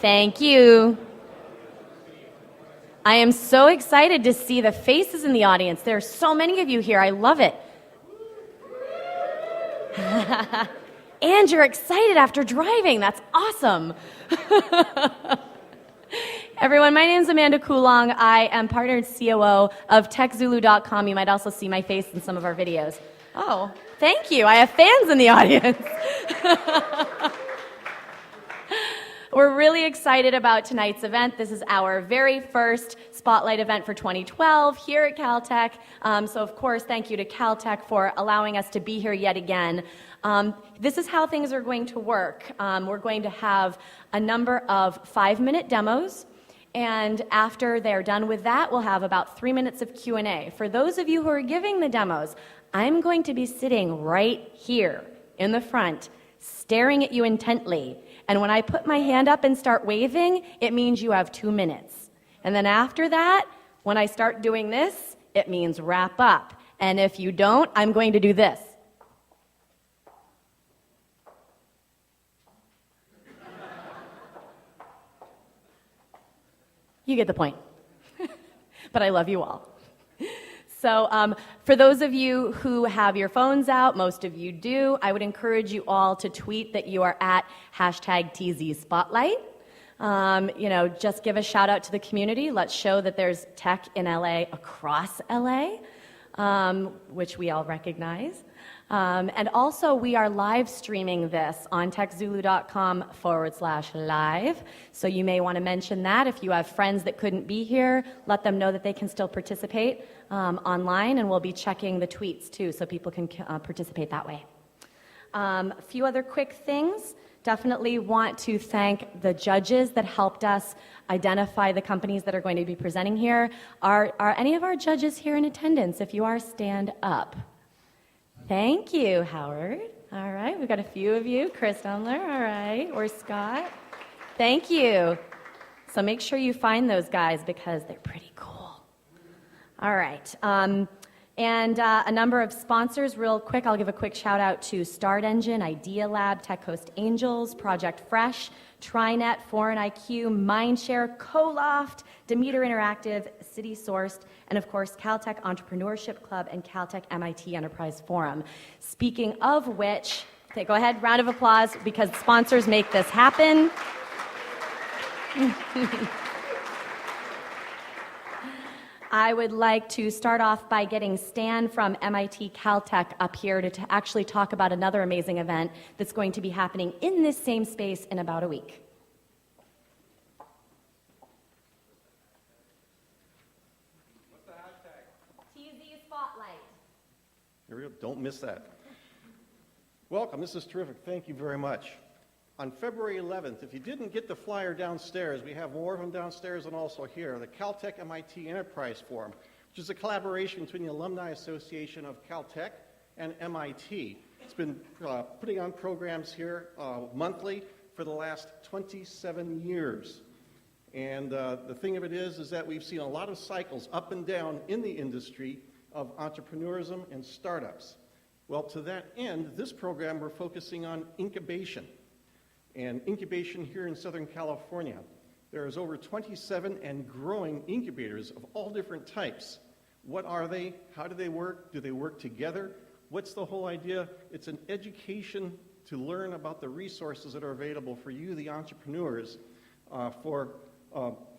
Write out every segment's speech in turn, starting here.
Thank you. I am so excited to see the faces in the audience. There are so many of you here. I love it. And you're excited after driving. That's awesome. Everyone, my name is Amanda Coulong. I am partner and COO of TechZulu.com. You might also see my face in some of our videos. Oh, thank you. I have fans in the audience. We're really excited about tonight's event. This is our very first Spotlight event for 2012 here at Caltech. So, of course, thank you to Caltech for allowing us to be here yet again. This is how things are going to work. We're going to have a number of 5-minute demos. And after they're done with that, we'll have about 3 minutes of Q&A. For those of you who are giving the demos, I'm going to be sitting right here in the front, staring at you intently. And when I put my hand up and start waving, it means you have 2 minutes. And then after that, when I start doing this, it means wrap up. And if you don't, I'm going to do this. You get the point. But I love you all. So for those of you who have your phones out, most of you do, I would encourage you all to tweet that you are at #TZSpotlight. Just give a shout out to the community. Let's show that there's tech in LA across LA, which we all recognize. And also, we are live streaming this on techzulu.com/live. So you may want to mention that. If you have friends that couldn't be here, let them know that they can still participate online, and we'll be checking the tweets too, so people can participate that way. A few other quick things. Definitely want to thank the judges that helped us identify the companies that are going to be presenting here. Are any of our judges here in attendance? If you are, stand up. Thank you, Howard. All right, we've got a few of you. Chris Umler, all right, or Scott. Thank you. So make sure you find those guys because they're pretty cool. All right, and a number of sponsors. Real quick, I'll give a quick shout out to Start Engine, Idea Lab, Tech Coast Angels, Project Fresh, TriNet, Foreign IQ, Mindshare, Coloft, Demeter Interactive, City Sourced, and of course, Caltech Entrepreneurship Club and Caltech MIT Enterprise Forum. Speaking of which, okay, go ahead, round of applause, because sponsors make this happen. I would like to start off by getting Stan from MIT Caltech up here to actually talk about another amazing event that's going to be happening in this same space in about a week. What's the hashtag? TZ Spotlight. Here we go. Don't miss that. Welcome. This is terrific. Thank you very much. On February 11th, if you didn't get the flyer downstairs, we have more of them downstairs and also here, the Caltech MIT Enterprise Forum, which is a collaboration between the Alumni Association of Caltech and MIT. It's been putting on programs here monthly for the last 27 years. And the thing of it is that we've seen a lot of cycles up and down in the industry of entrepreneurism and startups. Well, to that end, this program we're focusing on incubation. And incubation here in Southern California. There is over 27 and growing incubators of all different types. What are they? How do they work? Do they work together? What's the whole idea? It's an education to learn about the resources that are available for you, the entrepreneurs, for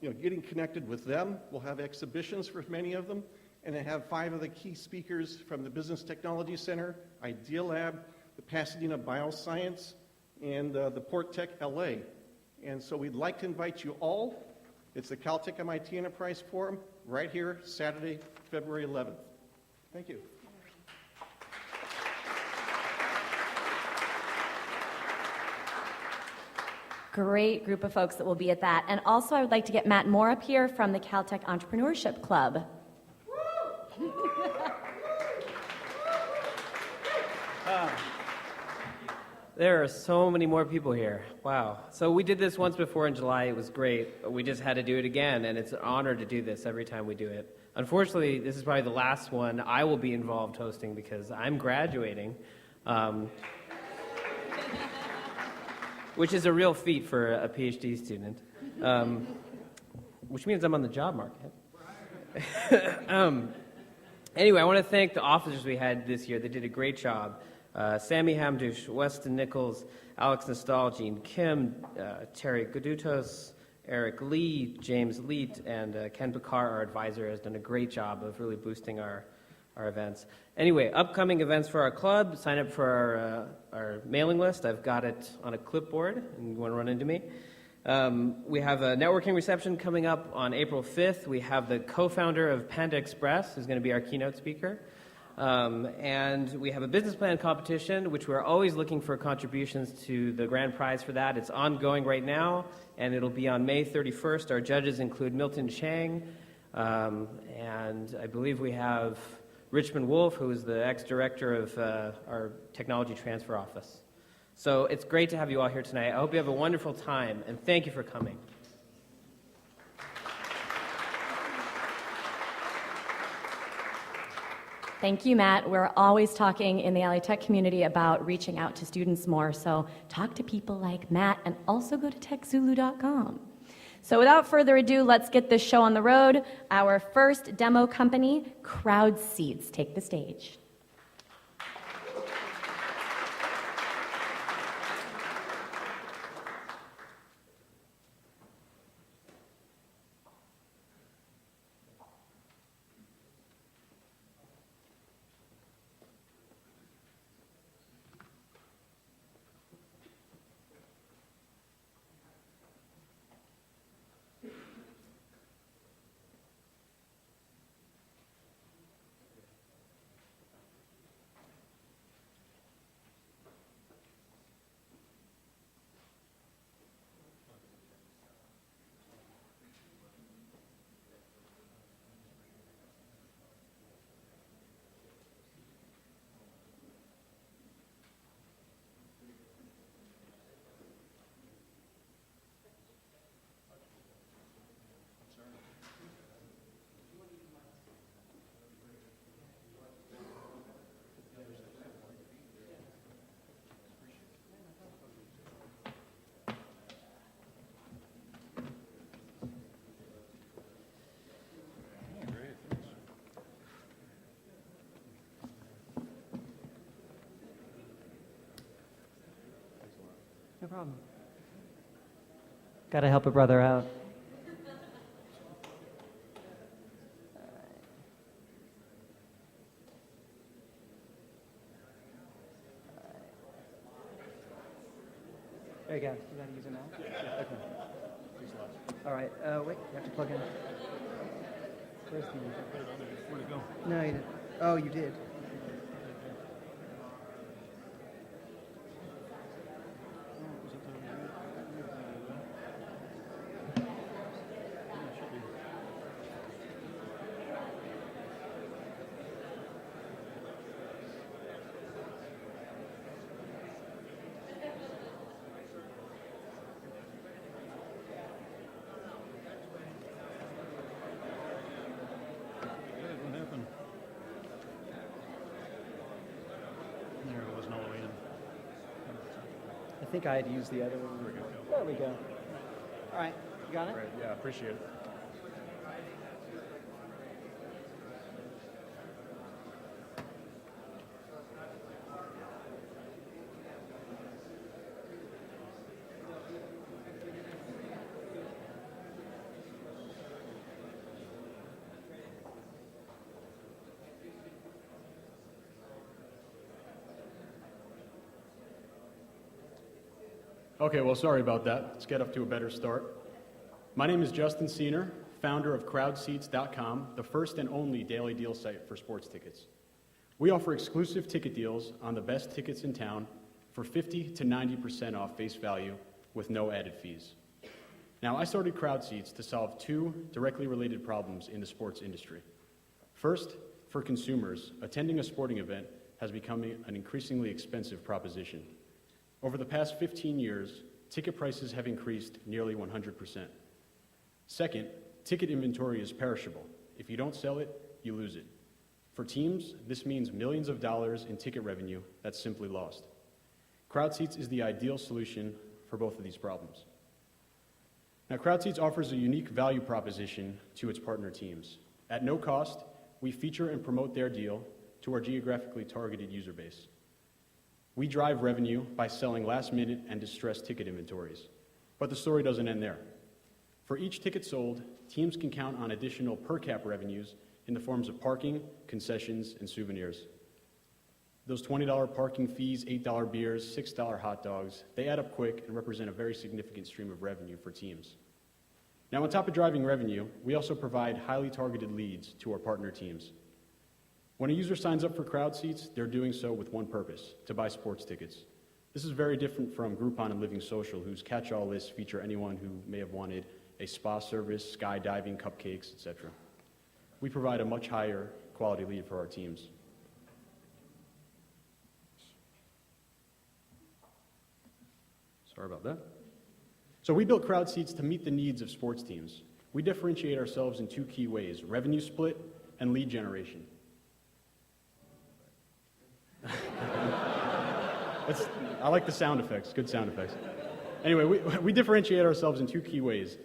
getting connected with them. We'll have exhibitions for many of them, and they have 5 of the key speakers from the Business Technology Center, Idea Lab, the Pasadena Bioscience, and the Port Tech LA. And so we'd like to invite you all. It's the Caltech MIT Enterprise Forum right here, Saturday, February 11th. Thank you. Great group of folks that will be at that. And also I would like to get Matt Moore up here from the Caltech Entrepreneurship Club. There are so many more people here. Wow. So we did this once before in July. It was great. We just had to do it again, and it's an honor to do this every time we do it. Unfortunately, this is probably the last one I will be involved hosting because I'm graduating, which is a real feat for a PhD student. which means I'm on the job market. Anyway, I want to thank the officers we had this year. They did a great job. Sammy Hamdush, Weston Nichols, Alex Nostalgine, Kim, Terry Godutos, Eric Lee, James Leet, and Ken Bakar, our advisor, has done a great job of really boosting our events. Anyway, upcoming events for our club, sign up for our mailing list. I've got it on a clipboard, and you want to run into me. We have a networking reception coming up on April 5th. We have the co-founder of Panda Express, who's going to be our keynote speaker. And we have a business plan competition, which we're always looking for contributions to the grand prize for that. It's ongoing right now, and it'll be on May 31st. Our judges include Milton Chang, and I believe we have Richmond Wolf, who is the ex-director of our technology transfer office. So it's great to have you all here tonight. I hope you have a wonderful time, and thank you for coming. Thank you, Matt. We're always talking in the LA Tech community about reaching out to students more, so talk to people like Matt, and also go to TechZulu.com. So without further ado, let's get this show on the road. Our first demo company, Crowd Seats, take the stage. No problem. Gotta help a brother out. There you go. You gotta use it now? Yeah. Okay. All right. Wait, you have to plug in. Where's the... Where'd it go? No, you didn't. Oh, you did. I think I had used the other one. There we go. All right, you got it? Great, yeah, appreciate it. Okay, well, sorry about that. Let's get up to a better start. My name is Justin Seener, founder of CrowdSeats.com, the first and only daily deal site for sports tickets. We offer exclusive ticket deals on the best tickets in town for 50 to 90% off face value with no added fees. Now, I started CrowdSeats to solve two directly related problems in the sports industry. First, for consumers, attending a sporting event has become an increasingly expensive proposition. Over the past 15 years, ticket prices have increased nearly 100%. Second, ticket inventory is perishable. If you don't sell it, you lose it. For teams, this means millions of dollars in ticket revenue that's simply lost. CrowdSeats is the ideal solution for both of these problems. Now, CrowdSeats offers a unique value proposition to its partner teams. At no cost, we feature and promote their deal to our geographically targeted user base. We drive revenue by selling last-minute and distressed ticket inventories. But the story doesn't end there. For each ticket sold, teams can count on additional per-cap revenues in the forms of parking, concessions, and souvenirs. Those $20 parking fees, $8 beers, $6 hot dogs, they add up quick and represent a very significant stream of revenue for teams. Now, on top of driving revenue, we also provide highly targeted leads to our partner teams. When a user signs up for CrowdSeats, they're doing so with one purpose, to buy sports tickets. This is very different from Groupon and Living Social, whose catch-all lists feature anyone who may have wanted a spa service, skydiving, cupcakes, etc. We provide a much higher quality lead for our teams. Sorry about that. So we built CrowdSeats to meet the needs of sports teams. We differentiate ourselves in two key ways, revenue split and lead generation. I like the sound effects, good sound effects. Anyway, we differentiate ourselves in two key ways,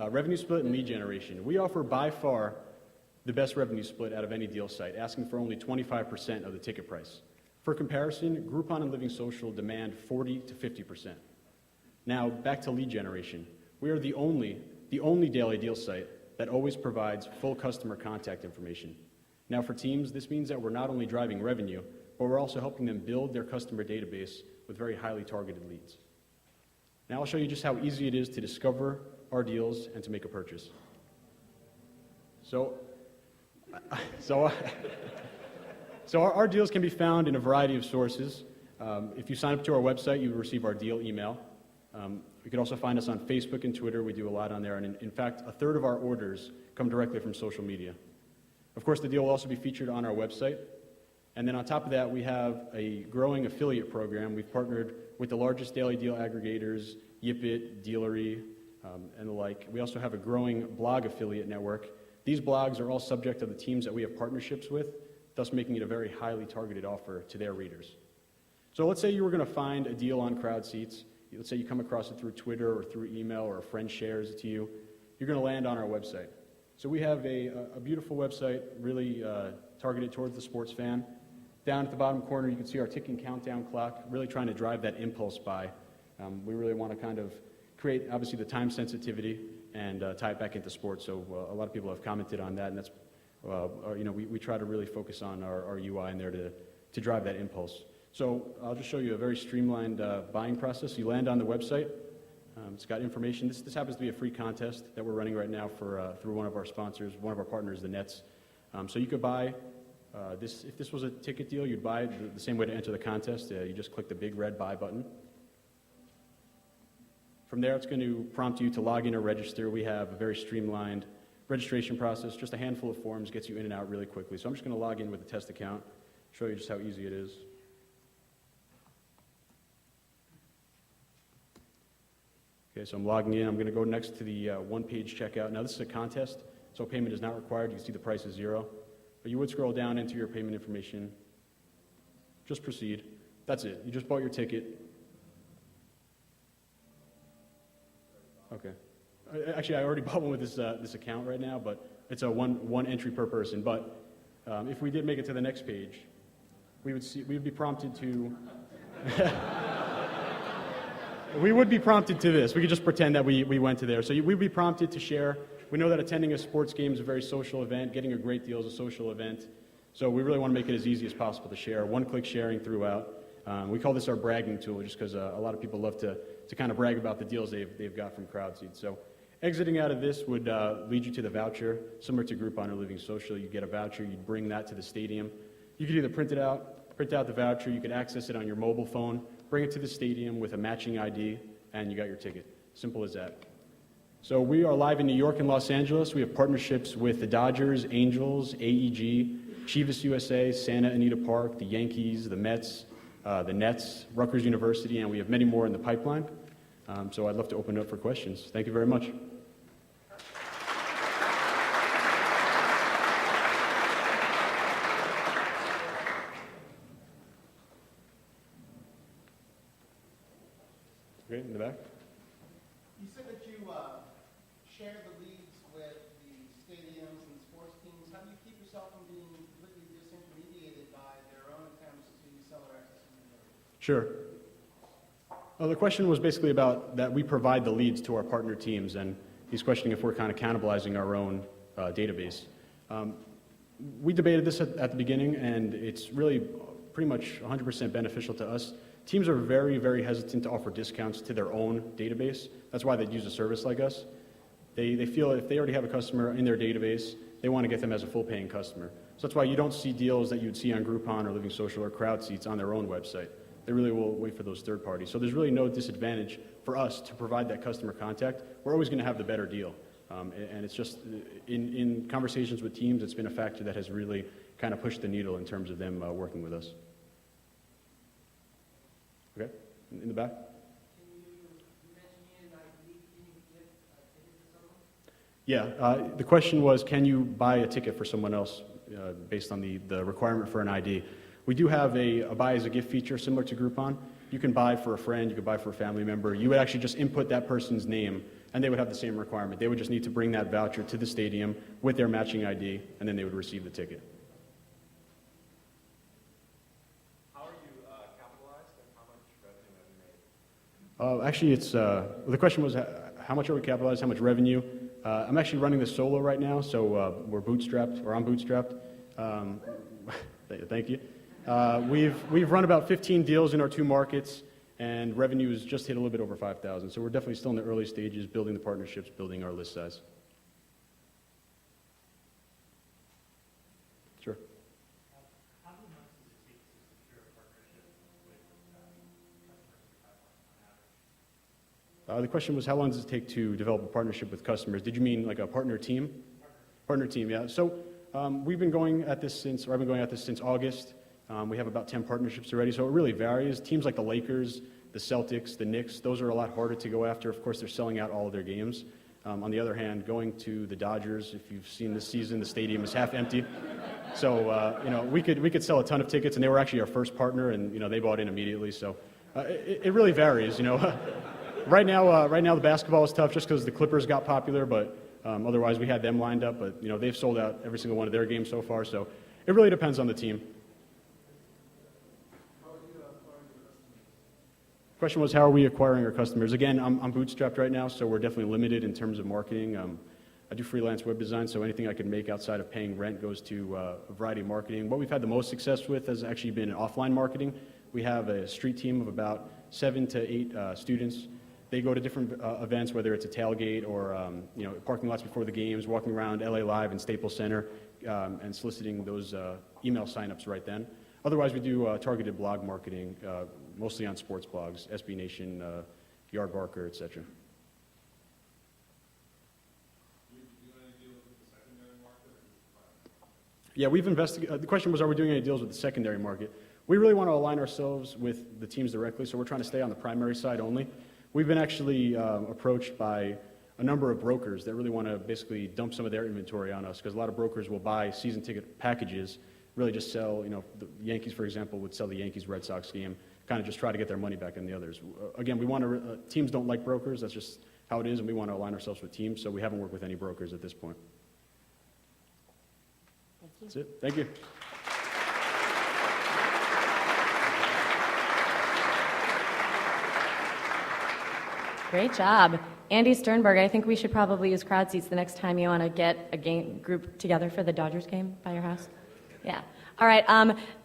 revenue split and lead generation. We offer by far the best revenue split out of any deal site, asking for only 25% of the ticket price. For comparison, Groupon and Living Social demand 40 to 50%. Now, back to lead generation. We are the only daily deal site that always provides full customer contact information. Now, for teams, this means that we're not only driving revenue, but we're also helping them build their customer database with very highly targeted leads. Now, I'll show you just how easy it is to discover our deals and to make a purchase. So our deals can be found in a variety of sources. If you sign up to our website, you will receive our deal email. You can also find us on Facebook and Twitter. We do a lot on there. And in fact, a third of our orders come directly from social media. Of course, the deal will also be featured on our website. And then on top of that, we have a growing affiliate program. We've partnered with the largest daily deal aggregators, Yipit, Dealery, and the like. We also have a growing blog affiliate network. These blogs are all subject to the teams that we have partnerships with, thus making it a very highly targeted offer to their readers. So let's say you were going to find a deal on CrowdSeats. Let's say you come across it through Twitter or through email or a friend shares it to you. You're going to land on our website. So we have a beautiful website, really targeted towards the sports fan. Down at the bottom corner, you can see our ticking countdown clock, really trying to drive that impulse buy. We really want to kind of create, obviously, the time sensitivity and tie it back into sports. So a lot of people have commented on that, and that's, we try to really focus on our UI in there to drive that impulse. So I'll just show you a very streamlined buying process. You land on the website. It's got information. This happens to be a free contest that we're running right now through one of our sponsors, one of our partners, the Nets. So you could buy if this was a ticket deal, you'd buy it the same way to enter the contest. You just click the big red buy button. From there, it's going to prompt you to log in or register. We have a very streamlined registration process. Just a handful of forms gets you in and out really quickly. So I'm just going to log in with a test account, show you just how easy it is. Okay, so I'm logging in. I'm going to go next to the one-page checkout. Now, this is a contest, so payment is not required. You can see the price is $0. But you would scroll down into your payment information. Just proceed. That's it. You just bought your ticket. Okay. Actually, I already bought one with this account right now, but it's a one entry per person. But if we did make it to the next page, we would be prompted to. We would be prompted to this. We could just pretend that we went to there. So we'd be prompted to share. We know that attending a sports game is a very social event. Getting a great deal is a social event. So we really want to make it as easy as possible to share. One-click sharing throughout. We call this our bragging tool just because a lot of people love to kind of brag about the deals they've got from CrowdSeats. So exiting out of this would lead you to the voucher. Similar to Groupon or Living Social, you get a voucher. You'd bring that to the stadium. You could either print out the voucher. You could access it on your mobile phone. Bring it to the stadium with a matching ID, and you got your ticket. Simple as that. So we are live in New York and Los Angeles. We have partnerships with the Dodgers, Angels, AEG, Chivas USA, Santa Anita Park, the Yankees, the Mets, the Nets, Rutgers University, and we have many more in the pipeline. So I'd love to open it up for questions. Thank you very much. Great, in the back. You said that you share the leads with the stadiums and sports teams, how do you keep yourself from being completely disintermediated by their own attempts to sell their access inventory? Sure. Well, the question was basically about that we provide the leads to our partner teams, and he's questioning if we're kind of cannibalizing our own database. We debated this at the beginning, and it's really pretty much 100% beneficial to us. Teams are very, very hesitant to offer discounts to their own database. That's why they'd use a service like us. They feel if they already have a customer in their database, they want to get them as a full paying customer. So that's why you don't see deals that you'd see on Groupon or Living Social or Crowd Seats on their own website. They really will wait for those third parties. So there's really no disadvantage for us to provide that customer contact. We're always going to have the better deal. And it's just, in conversations with teams, it's been a factor that has really kind of pushed the needle in terms of them working with us. Okay, in the back? Yeah, the question was, can you buy a ticket for someone else based on the requirement for an ID? We do have a buy as a gift feature similar to Groupon. You can buy for a friend, you can buy for a family member. You would actually just input that person's name, and they would have the same requirement. They would just need to bring that voucher to the stadium with their matching ID, and then they would receive the ticket. How are you capitalized, and how much revenue have you made? Actually, it's the question was how much are we capitalized, how much revenue? I'm actually running this solo right now, so we're bootstrapped, or I'm bootstrapped. Thank you. We've run about 15 deals in our 2 markets, and revenue has just hit a little bit over 5,000. So we're definitely still in the early stages, building the partnerships, building our list size. Sure. How many months does it take to secure a partnership with customers on average? The question was, how long does it take to develop a partnership with customers? Did you mean like a partner team? Partner team, yeah. So we've been going at this since, or I've been going at this since August. We have about 10 partnerships already, so it really varies. Teams like the Lakers, the Celtics, the Knicks, those are a lot harder to go after. Of course, they're selling out all of their games. On the other hand, going to the Dodgers, if you've seen this season, the stadium is half empty. So, we could sell a ton of tickets, and they were actually our first partner, and, they bought in immediately. So it really varies, Right now, the basketball is tough just because the Clippers got popular, but otherwise we had them lined up. But, they've sold out every single one of their games so far, so it really depends on the team. Question was, how are we acquiring our customers? Again, I'm bootstrapped right now, so we're definitely limited in terms of marketing. I do freelance web design, so anything I can make outside of paying rent goes to a variety of marketing. What we've had the most success with has actually been offline marketing. We have a street team of about 7 to 8 students. They go to different events, whether it's a tailgate or parking lots before the games, walking around LA Live and Staples Center, and soliciting those email signups right then. Otherwise, we do targeted blog marketing, mostly on sports blogs, SB Nation, Yardbarker, etc. Yeah, we've investigated. The question was, are we doing any deals with the secondary market? We really want to align ourselves with the teams directly, so we're trying to stay on the primary side only. We've been actually approached by a number of brokers that really want to basically dump some of their inventory on us, because a lot of brokers will buy season ticket packages, really just sell, the Yankees, for example, would sell the Yankees-Red Sox game, kind of just try to get their money back in the others. Again, we want to, teams don't like brokers, that's just how it is, and we want to align ourselves with teams, so we haven't worked with any brokers at this point. That's it. Thank you. Great job. Andy Sternberg, I think we should probably use crowd seats the next time you want to get a game group together for the Dodgers game by your house. Yeah. All right.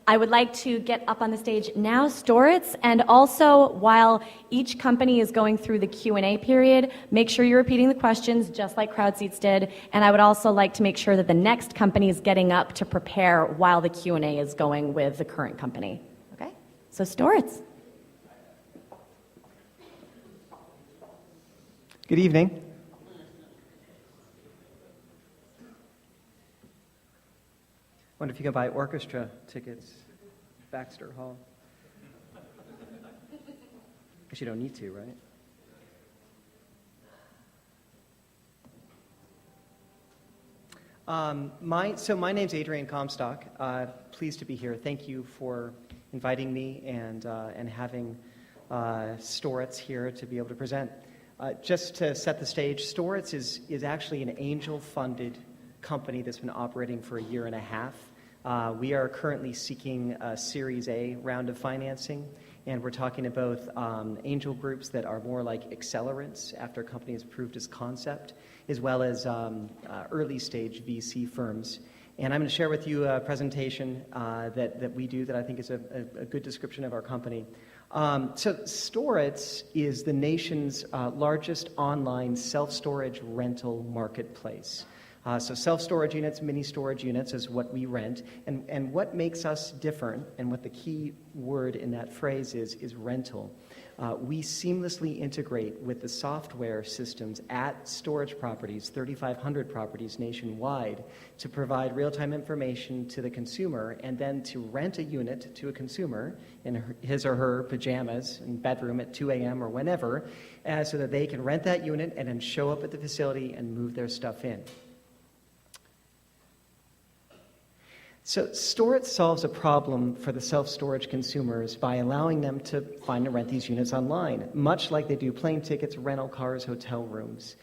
I would like to get up on the stage now, Storitz, and also while each company is going through the Q&A period, make sure you're repeating the questions just like crowd seats did. And I would also like to make sure that the next company is getting up to prepare while the Q&A is going with the current company. Okay? So Storitz. Good evening. Wonder if you can buy orchestra tickets, Baxter Hall. Guess you don't need to, right? So my name's Adrian Comstock. Pleased to be here. Thank you for inviting me and having Storitz here to be able to present. Just to set the stage, Storitz is actually an angel-funded company that's been operating for a year and a half. We are currently seeking a Series A round of financing, and we're talking to both angel groups that are more like accelerants after a company is proved its concept, as well as early-stage VC firms. And I'm going to share with you a presentation that we do that I think is a good description of our company. So Storitz is the nation's largest online self-storage rental marketplace. So self-storage units, mini storage units is what we rent. And what makes us different, and what the key word in that phrase is rental. We seamlessly integrate with the software systems at storage properties, 3,500 properties nationwide, to provide real-time information to the consumer, and then to rent a unit to a consumer in his or her pajamas and bedroom at 2 a.m. or whenever, so that they can rent that unit and then show up at the facility and move their stuff in. So Storitz solves a problem for the self-storage consumers by allowing them to find and rent these units online, much like they do plane tickets, rental cars, hotel rooms.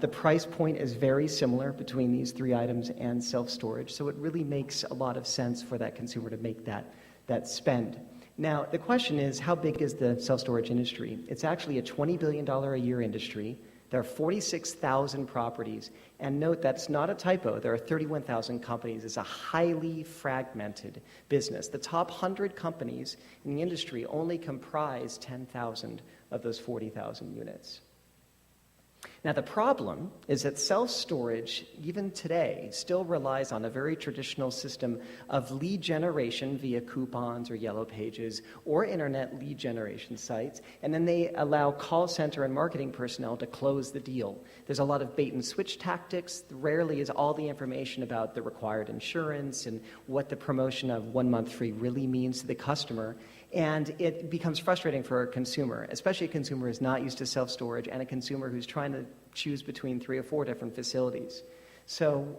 The price point is very similar between these three items and self-storage, so it really makes a lot of sense for that consumer to make that spend. Now, the question is, how big is the self-storage industry? It's actually a $20 billion a year industry. There are 46,000 properties. And note, that's not a typo. There are 31,000 companies. It's a highly fragmented business. The top 100 companies in the industry only comprise 10,000 of those 40,000 units. Now, the problem is that self-storage, even today, still relies on a very traditional system of lead generation via coupons or yellow pages or internet lead generation sites, and then they allow call center and marketing personnel to close the deal. There's a lot of bait and switch tactics. Rarely is all the information about the required insurance and what the promotion of 1 month free really means to the customer. And it becomes frustrating for a consumer, especially a consumer who's not used to self-storage and a consumer who's trying to choose between 3 or 4 different facilities. So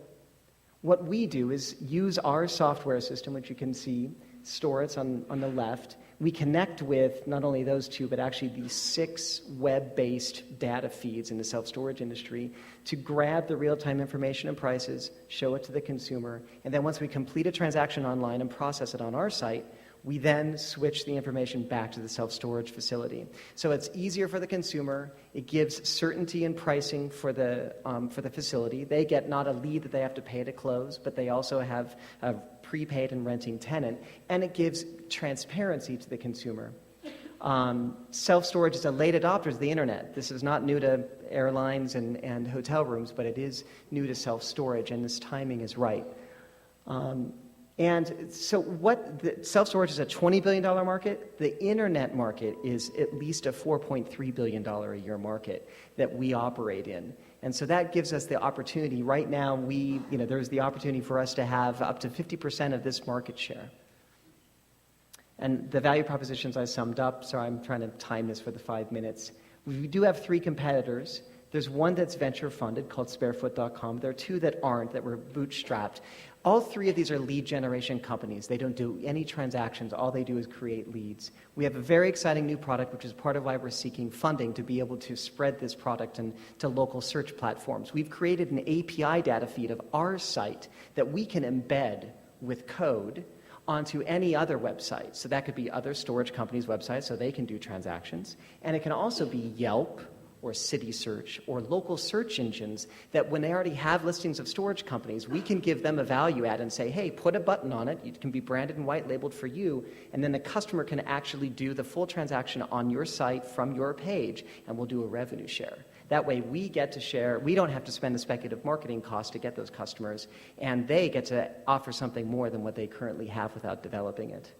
what we do is use our software system, which you can see, Storitz on the left. We connect with not only those 2, but actually the 6 web-based data feeds in the self-storage industry to grab the real-time information and prices, show it to the consumer, and then once we complete a transaction online and process it on our site, we then switch the information back to the self-storage facility. So it's easier for the consumer. It gives certainty in pricing for the facility. They get not a lead that they have to pay to close, but they also have a prepaid and renting tenant, and it gives transparency to the consumer. Self-storage is a late adopter of the internet. This is not new to airlines and hotel rooms, but it is new to self-storage, and this timing is right. And so self-storage is a $20 billion market. The internet market is at least a $4.3 billion a year market that we operate in. And so that gives us the opportunity. Right now, there's the opportunity for us to have up to 50% of this market share. And the value propositions I summed up, sorry, I'm trying to time this for the 5 minutes. We do have 3 competitors. There's one that's venture funded called Sparefoot.com. There are 2 that aren't, that were bootstrapped. All 3 of these are lead generation companies. They don't do any transactions. All they do is create leads. We have a very exciting new product, which is part of why we're seeking funding to be able to spread this product to local search platforms. We've created an API data feed of our site that we can embed with code onto any other website. So that could be other storage companies' websites so they can do transactions. And it can also be Yelp, or City Search, or local search engines that when they already have listings of storage companies, we can give them a value add and say, hey, put a button on it. It can be branded and white labeled for you, and then the customer can actually do the full transaction on your site from your page, and we'll do a revenue share. That way we get to share. We don't have to spend the speculative marketing cost to get those customers, and they get to offer something more than what they currently have without developing it.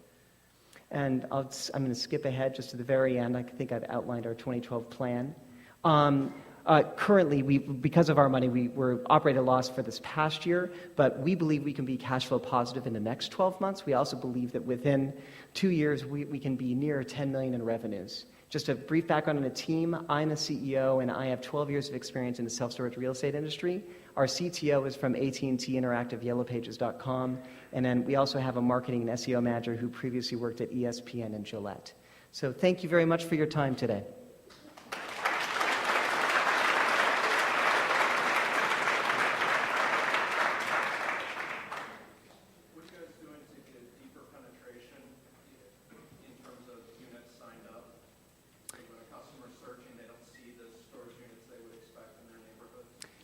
And I'm going to skip ahead just to the very end. I think I've outlined our 2012 plan. Currently, because of our money, we're operating a loss for this past year, but we believe we can be cash flow positive in the next 12 months. We also believe that within 2 years, we can be near 10 million in revenues. Just a brief background on the team. I'm a CEO, and I have 12 years of experience in the self-storage real estate industry. Our CTO is from AT&T Interactive, YellowPages.com, and then we also have a marketing and SEO manager who previously worked at ESPN and Gillette. So thank you very much for your time today.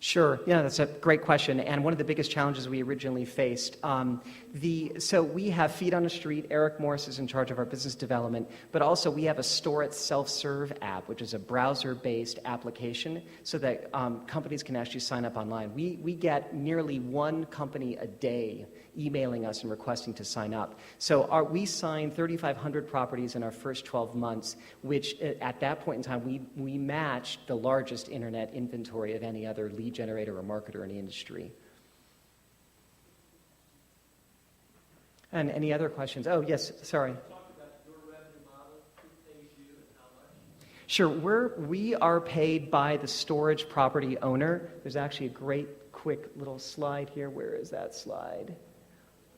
Sure. Yeah, that's a great question, and one of the biggest challenges we originally faced. So we have feet on the street. Eric Morris is in charge of our business development, but also we have a Storitz self-serve app, which is a browser-based application, so that companies can actually sign up online. We get nearly one company a day emailing us and requesting to sign up. So we signed 3,500 properties in our first 12 months, which at that point in time, we matched the largest internet inventory of any other lead generator or marketer in the industry. And any other questions? Oh, yes, sorry. Sure, we are paid by the storage property owner. There's actually a great, quick little slide here. Where is that slide?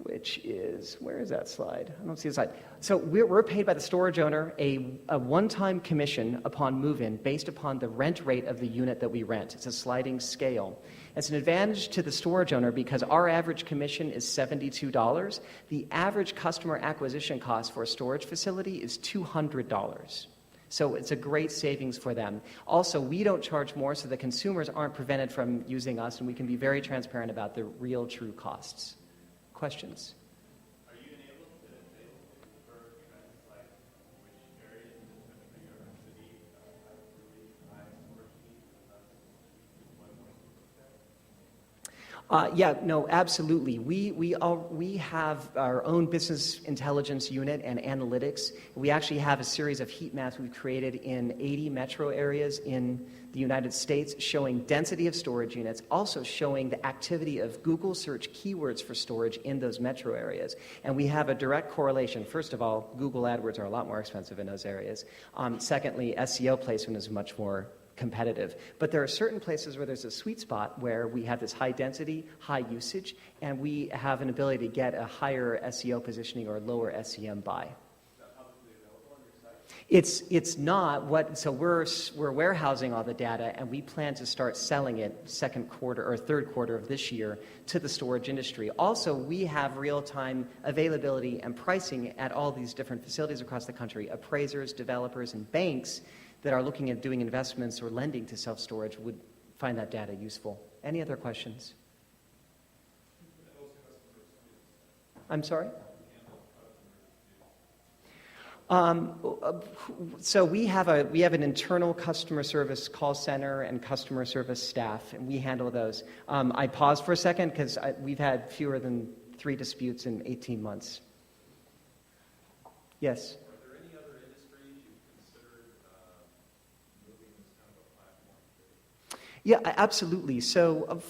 Where is that slide? I don't see the slide. So we're paid by the storage owner a one-time commission upon move-in based upon the rent rate of the unit that we rent. It's a sliding scale. It's an advantage to the storage owner because our average commission is $72. The average customer acquisition cost for a storage facility is $200. So it's a great savings for them. Also, we don't charge more, so the consumers aren't prevented from using us, and we can be very transparent about the real, true costs. Questions? Are you enabled to defer trends like which areas in your city have really high storage needs and that's what most people say? Yeah, no, absolutely. We have our own business intelligence unit and analytics. We actually have a series of heat maps we've created in 80 metro areas in the United States showing density of storage units, also showing the activity of Google search keywords for storage in those metro areas. And we have a direct correlation. First of all, Google AdWords are a lot more expensive in those areas. Secondly, SEO placement is much more competitive. But there are certain places where there's a sweet spot where we have this high density, high usage, and we have an ability to get a higher SEO positioning or lower SEM buy. It's not so we're warehousing all the data, and we plan to start selling it second quarter or third quarter of this year to the storage industry. Also, we have real-time availability and pricing at all these different facilities across the country. Appraisers, developers, and banks that are looking at doing investments or lending to self-storage would find that data useful. Any other questions? I'm sorry? So we have an internal customer service call center and customer service staff, and we handle those. I paused for a second because we've had fewer than 3 disputes in 18 months. Yes? Are there any other industries you've considered moving this kind of a platform to? Yeah, absolutely. So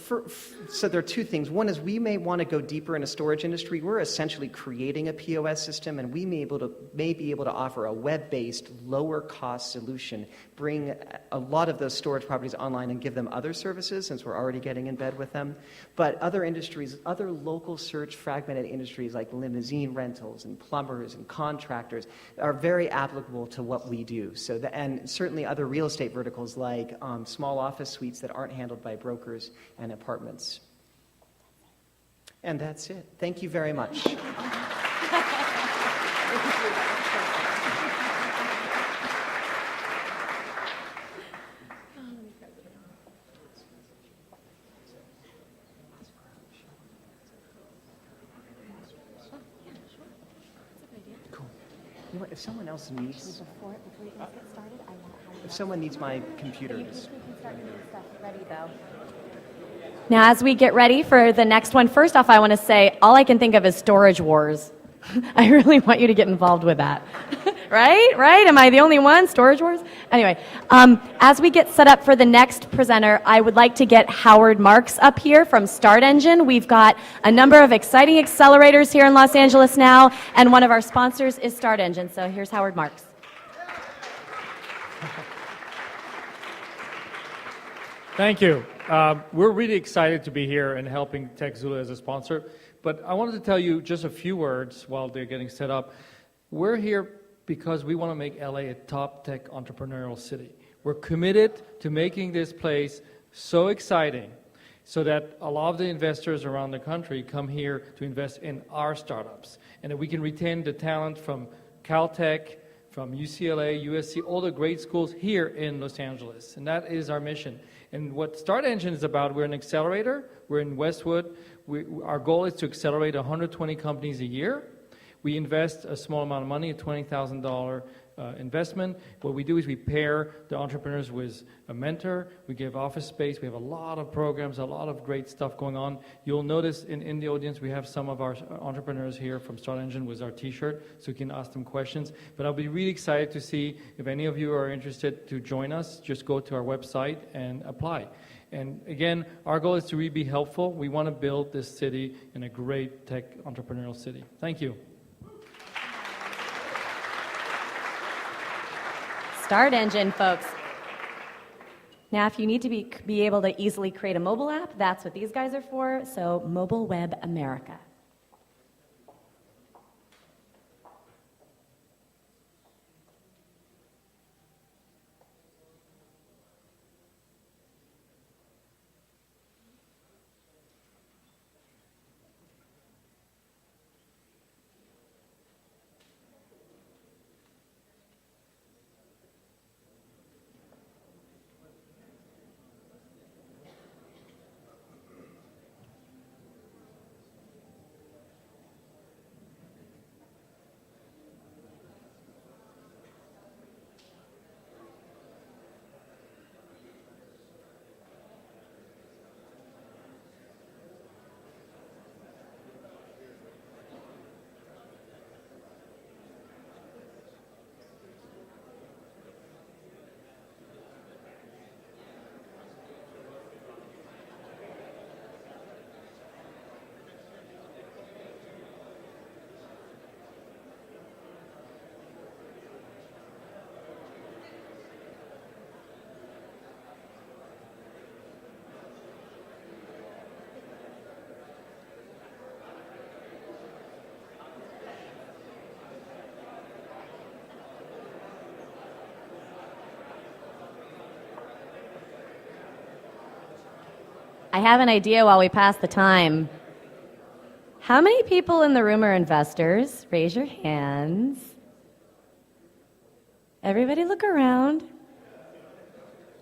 there are two things. One is we may want to go deeper in a storage industry. We're essentially creating a POS system, and we may be able to offer a web-based, lower-cost solution, bring a lot of those storage properties online and give them other services since we're already getting in bed with them. But other industries, other local search fragmented industries like limousine rentals and plumbers and contractors are very applicable to what we do. And certainly other real estate verticals like small office suites that aren't handled by brokers and apartments. And that's it. Thank you very much. Cool. You know what, if someone else needs... Before you guys get started, I want to If someone needs my computer... we can start getting stuff ready, though. Now, as we get ready for the next one, first off, I want to say all I can think of is storage wars. I really want you to get involved with that. Right? Am I the only one? Storage wars? Anyway, as we get set up for the next presenter, I would like to get Howard Marks up here from Start Engine. We've got a number of exciting accelerators here in Los Angeles now, and one of our sponsors is Start Engine. So here's Howard Marks. Thank you. We're really excited to be here and helping TechZulu as a sponsor. But I wanted to tell you just a few words while they're getting set up. We're here because we want to make LA a top tech entrepreneurial city. We're committed to making this place so exciting so that a lot of the investors around the country come here to invest in our startups and that we can retain the talent from Caltech, from UCLA, USC, all the great schools here in Los Angeles. And that is our mission. And what Start Engine is about, we're an accelerator. We're in Westwood. Our goal is to accelerate 120 companies a year. We invest a small amount of money, a $20,000 investment. What we do is we pair the entrepreneurs with a mentor. We give office space. We have a lot of programs, a lot of great stuff going on. You'll notice in the audience we have some of our entrepreneurs here from Start Engine with our t-shirt, so you can ask them questions. But I'll be really excited to see if any of you are interested to join us. Just go to our website and apply. And again, our goal is to really be helpful. We want to build this city in a great tech entrepreneurial city. Thank you. Start Engine, folks. Now, if you need to be able to easily create a mobile app, that's what these guys are for. So, Mobile Web America. I have an idea while we pass the time. How many people in the room are investors? Raise your hands. Everybody look around.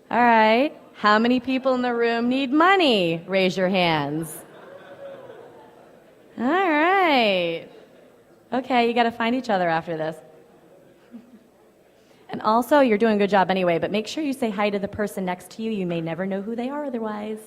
All right. How many people in the room need money? Raise your hands. All right. Okay, you got to find each other after this. And also, you're doing a good job anyway, but make sure you say hi to the person next to you. You may never know who they are otherwise.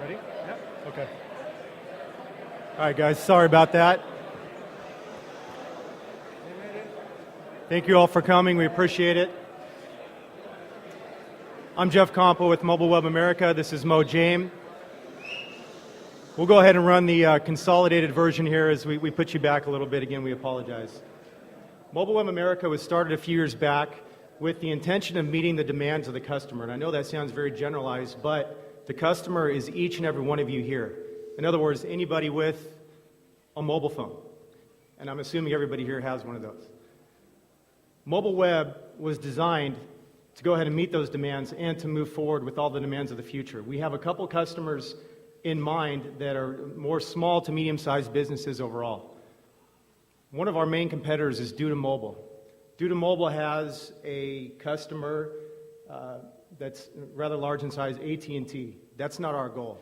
Ready? Yep. Okay. All right, guys, sorry about that. Thank you all for coming. We appreciate it. I'm Jeff Compo with Mobile Web America. This is Mo James. We'll go ahead and run the consolidated version here as we put you back a little bit. Again, we apologize. Mobile Web America was started a few years back with the intention of meeting the demands of the customer. And I know that sounds very generalized, but the customer is each and every one of you here. In other words, anybody with a mobile phone. And I'm assuming everybody here has one of those. Mobile web was designed to go ahead and meet those demands and to move forward with all the demands of the future. We have a couple customers in mind that are more small to medium-sized businesses overall. One of our main competitors is Due to Mobile. Due to Mobile has a customer that's rather large in size, AT&T. That's not our goal.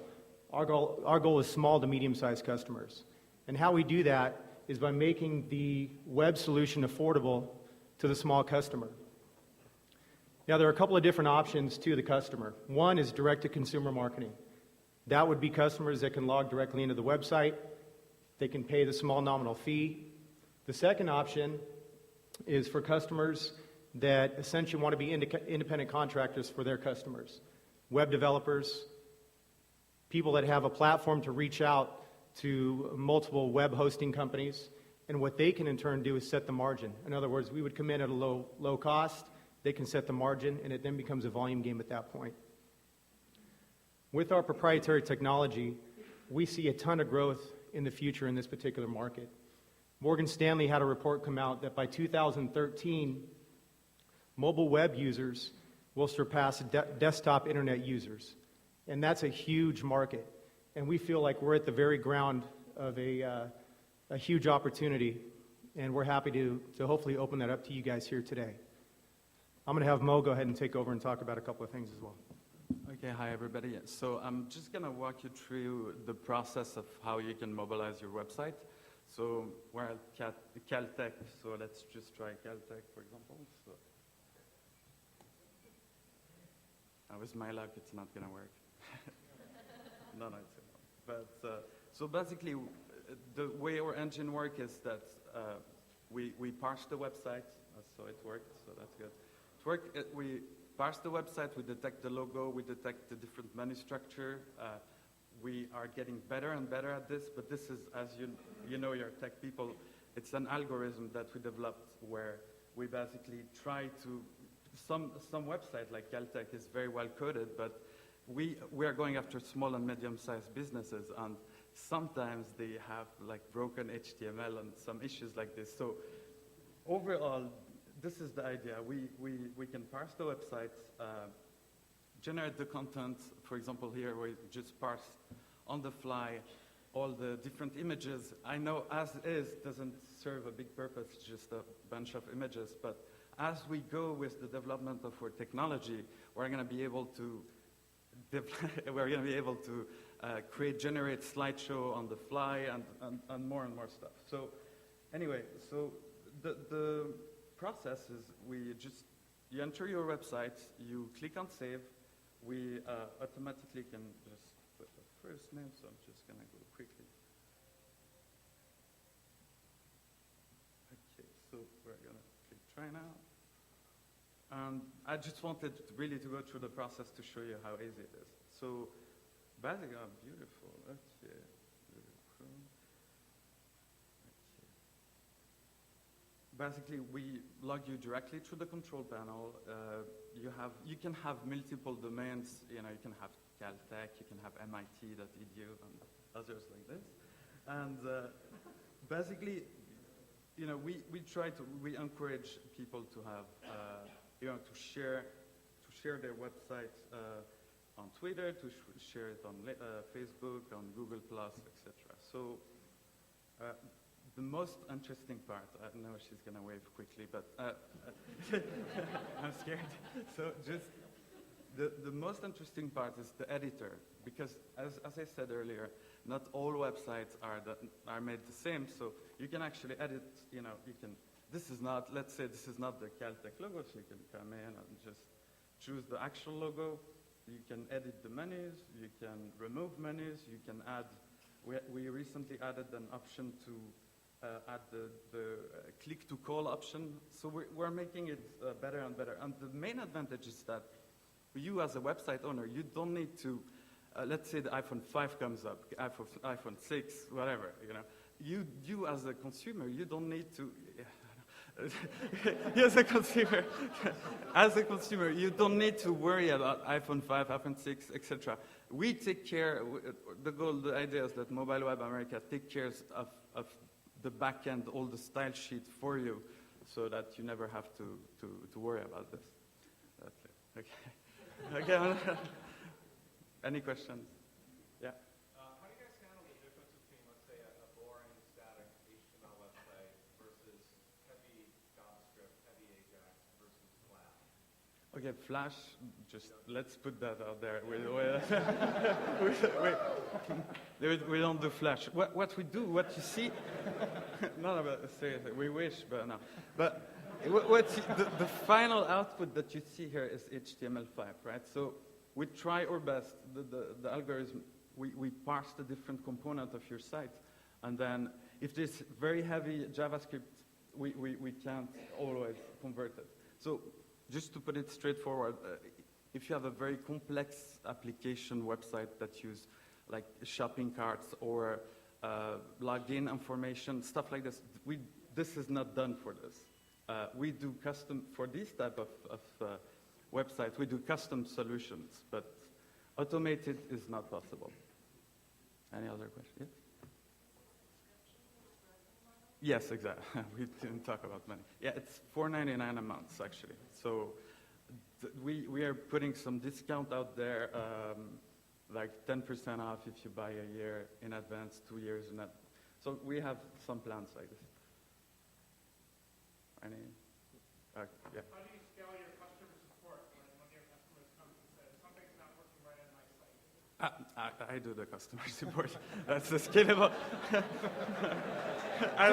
Our goal is small to medium-sized customers. And how we do that is by making the web solution affordable to the small customer. Now, there are a couple of different options to the customer. One is direct-to-consumer marketing. That would be customers that can log directly into the website. They can pay the small nominal fee. The second option is for customers that essentially want to be independent contractors for their customers. Web developers, people that have a platform to reach out to multiple web hosting companies, and what they can in turn do is set the margin. In other words, we would come in at a low cost, they can set the margin, and it then becomes a volume game at that point. With our proprietary technology, we see a ton of growth in the future in this particular market. Morgan Stanley had a report come out that by 2013, mobile web users will surpass desktop internet users. And that's a huge market. And we feel like we're at the very ground of a huge opportunity. And we're happy to hopefully open that up to you guys here today. I'm going to have Mo go ahead and take over and talk about a couple of things as well. Okay, hi everybody. So I'm just going to walk you through the process of how you can mobilize your website. So we're at Caltech, so let's just try Caltech, for example. So with my luck, it's not going to work. No, it's not. But so basically, the way our engine works is that we parse the website, so it worked, so that's good. We parse the website, we detect the logo, we detect the different menu structure. We are getting better and better at this, but this is, as you know, you're tech people, it's an algorithm that we developed where we basically try to, some website like Caltech is very well coded, but we are going after small and medium-sized businesses, and sometimes they have like broken HTML and some issues like this. So overall, this is the idea. We can parse the website, generate the content. For example, here we just parse on the fly all the different images. I know as is doesn't serve a big purpose, just a bunch of images, but as we go with the development of our technology, we're going to be able to generate slideshow on the fly and more stuff. So anyway, so the process is you enter your website, you click on save, we automatically can just put the first name, so I'm just going to go quickly. Okay, so we're going to click try now. And I just wanted really to go through the process to show you how easy it is. So basically, beautiful. Okay, beautiful. Okay. Basically, we log you directly through the control panel. You can have multiple domains. You can have Caltech, you can have MIT.edu, and others like this. And basically, we encourage people to have. To share their website on Twitter, to share it on Facebook, on Google+, etc. So the most interesting part, I know she's going to wave quickly, but I'm scared. So just the most interesting part is the editor, because as I said earlier, not all websites are made the same, so you can actually edit, let's say this is not the Caltech logo, so you can come in and just choose the actual logo. You can edit the menus, you can remove menus, you can add, we recently added an option to add the click to call option. So we're making it better and better. And the main advantage is that You as a website owner, you don't need to, let's say the iPhone 5 comes up, iPhone 6, whatever, you know. You as a consumer, you don't need to, as a consumer, you don't need to worry about iPhone 5, iPhone 6, etc. We take care, the idea is that Mobile Web America take care of the back end, all the style sheet for you, so that you never have to worry about this. That's it. Okay. Okay. Any questions? Yeah. How do you guys handle the difference between, let's say, a boring static HTML website versus heavy JavaScript, heavy Ajax versus Flash? Okay, Flash, just let's put that out there. We don't do Flash. What we do, what you see, no, but seriously, we wish, but no. But the final output that you see here is HTML5, right? So we try our best. The algorithm, we parse the different component of your site, and then if there's very heavy JavaScript, we can't always convert it. So just to put it straightforward, if you have a very complex application website that use like shopping carts or login information, stuff like this, this is not done for this. We do custom, for this type of website, we do custom solutions, but automated is not possible. Any other questions? Yes? Yes, exactly. We didn't talk about money. Yeah, it's $4.99 a month, actually. So we are putting some discount out there, like 10% off if you buy a year in advance, 2 years in advance. So we have some plans like this. Any? Yeah. How do you scale your customer support when your customers come and say, something's not working right on my site? I do the customer support. That's the scalable. I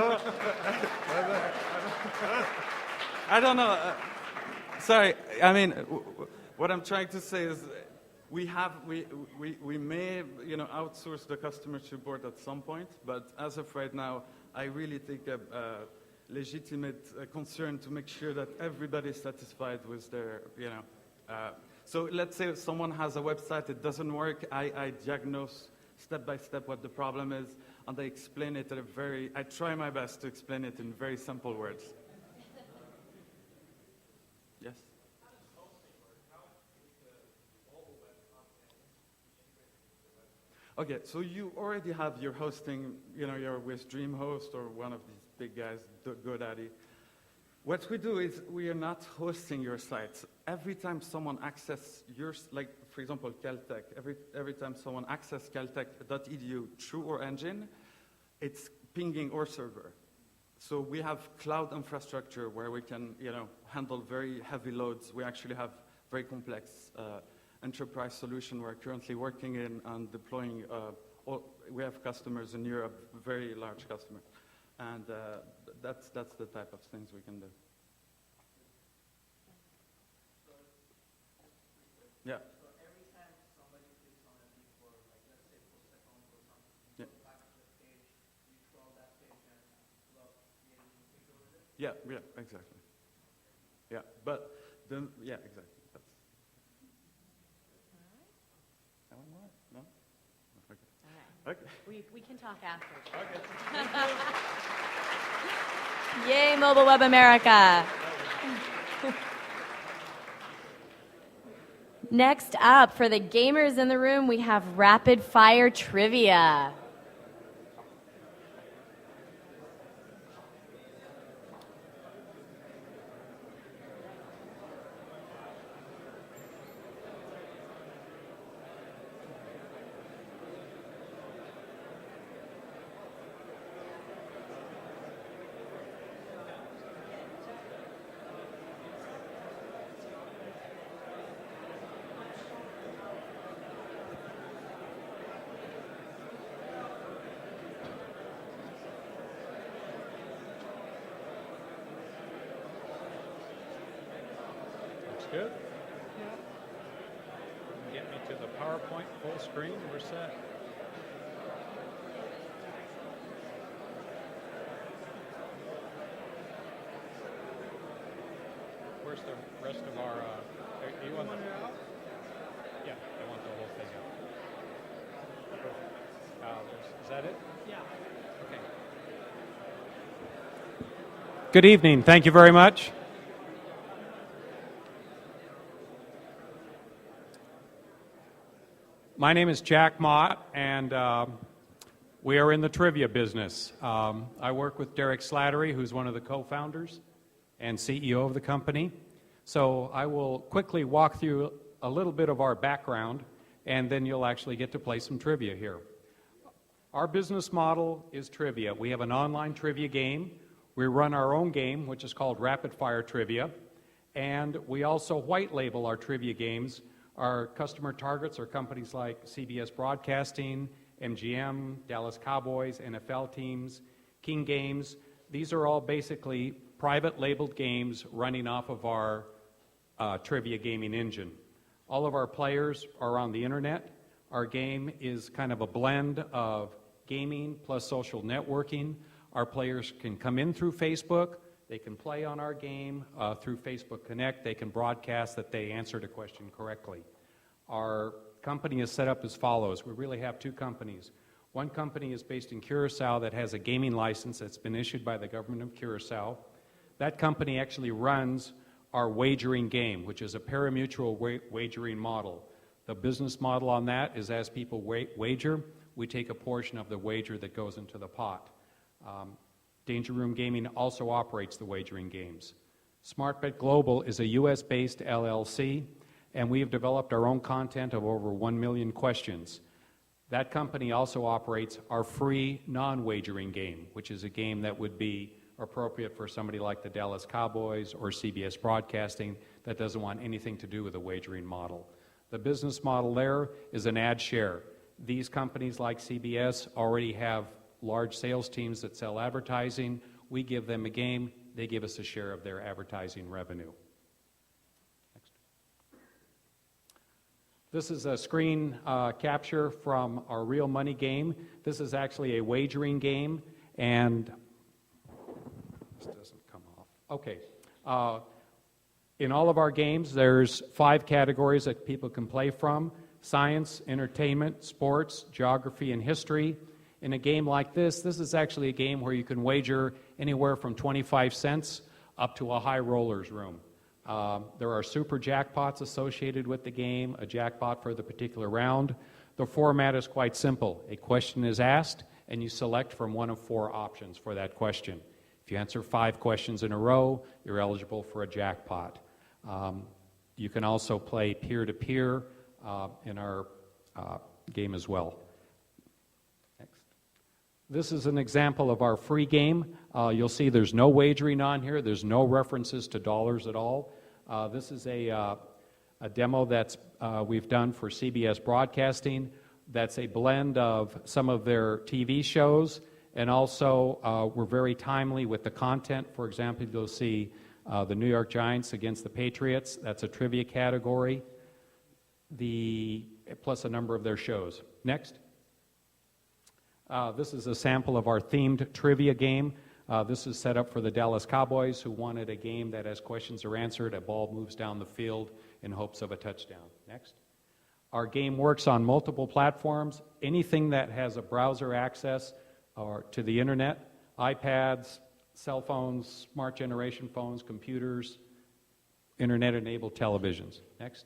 don't know. Sorry. I mean, what I'm trying to say is, we may outsource the customer support at some point, but as of right now, I really take a legitimate concern to make sure that everybody is satisfied with their, So let's say someone has a website, it doesn't work, I diagnose step by step what the problem is, and I explain it I try my best to explain it in very simple words. Yes? How does hosting work? How is the mobile web content integrated into the website? Okay, so you already have your hosting, you're with DreamHost or one of these big guys, GoDaddy. What we do is we are not hosting your sites. Every time someone accesses like for example, Caltech, every time someone accesses caltech.edu through our engine, it's pinging our server. So we have cloud infrastructure where we can, handle very heavy loads. We actually have very complex enterprise solution we're currently working in and deploying. We have customers in Europe, very large customers. And that's the type of things we can do. Yeah. So every time somebody clicks on a link for, like, let's say, for second or something, you go back to the page, you scroll that page and pull up the link over there? Yeah, exactly. Yeah, but exactly. That's. One more? No? Okay. All right. Okay. We can talk after. Okay. Yay, Mobile Web America. Next up, for the gamers in the room, we have rapid fire trivia. Good. Get me to the PowerPoint full screen. We're set. Where's the rest of our? You want it out? Is that it? Yeah. Okay. Good evening. Thank you very much. My name is Jack Mott, and we are in the trivia business. I work with Derek Slattery, who's one of the co-founders and CEO of the company. So I will quickly walk through a little bit of our background, and then you'll actually get to play some trivia here. Our business model is trivia. We have an online trivia game. We run our own game, which is called Rapid Fire Trivia, and we also white label our trivia games. Our customer targets are companies like CBS Broadcasting, MGM, Dallas Cowboys, NFL teams, King Games. These are all basically private labeled games running off of our trivia gaming engine. All of our players are on the internet. Our game is kind of a blend of gaming plus social networking. Our players can come in through Facebook. They can play on our game through Facebook Connect. They can broadcast that they answered a question correctly. Our company is set up as follows. We really have two companies. One company is based in Curacao that has a gaming license that's been issued by the government of Curacao. That company actually runs our wagering game, which is a parimutuel wagering model. The business model on that is as people wager, we take a portion of the wager that goes into the pot. Danger Room Gaming also operates the wagering games. SmartBet Global is a U.S.-based LLC, and we have developed our own content of over 1 million questions. That company also operates our free non-wagering game, which is a game that would be appropriate for somebody like the Dallas Cowboys or CBS Broadcasting that doesn't want anything to do with a wagering model. The business model there is an ad share. These companies like CBS already have large sales teams that sell advertising. We give them a game, they give us a share of their advertising revenue. Next. This is a screen capture from our real money game. This is actually a wagering game, and this doesn't come off. Okay. In all of our games, there's 5 categories that people can play from: science, entertainment, sports, geography, and history. In a game like this is actually a game where you can wager anywhere from 25 cents up to a high rollers room. There are super jackpots associated with the game, a jackpot for the particular round. The format is quite simple. A question is asked, and you select from one of 4 options for that question. If you answer 5 questions in a row, you're eligible for a jackpot. You can also play peer-to-peer in our game as well. This is an example of our free game. You'll see there's no wagering on here. There's no references to dollars at all. This is a demo that's we've done for CBS Broadcasting. That's a blend of some of their TV shows, and also we're very timely with the content. For example, you'll see the New York Giants against the Patriots. That's a trivia category. Plus a number of their shows. Next. This is a sample of our themed trivia game. This is set up for the Dallas Cowboys, who wanted a game that, as questions are answered, a ball moves down the field in hopes of a touchdown. Next. Our game works on multiple platforms. Anything that has a browser access or to the internet, iPads, cell phones, smart generation phones, computers, internet-enabled televisions. Next.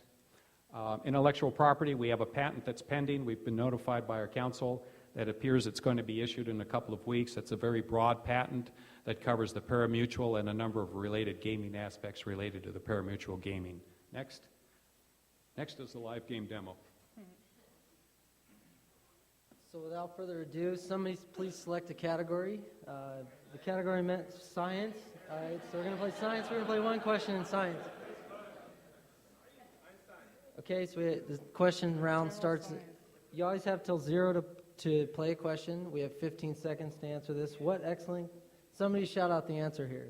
Intellectual property, we have a patent that's pending. We've been notified by our counsel that appears it's going to be issued in a couple of weeks. It's a very broad patent that covers the parimutuel and a number of related gaming aspects related to the parimutuel gaming. Next. Next is the live game demo. So without further ado, somebody please select a category. The category meant science. All right, so we're going to play science. We're going to play one question in science. Okay, so the question round starts. You always have till 0 to play a question. We have 15 seconds to answer this. What excellent. Somebody shout out the answer here.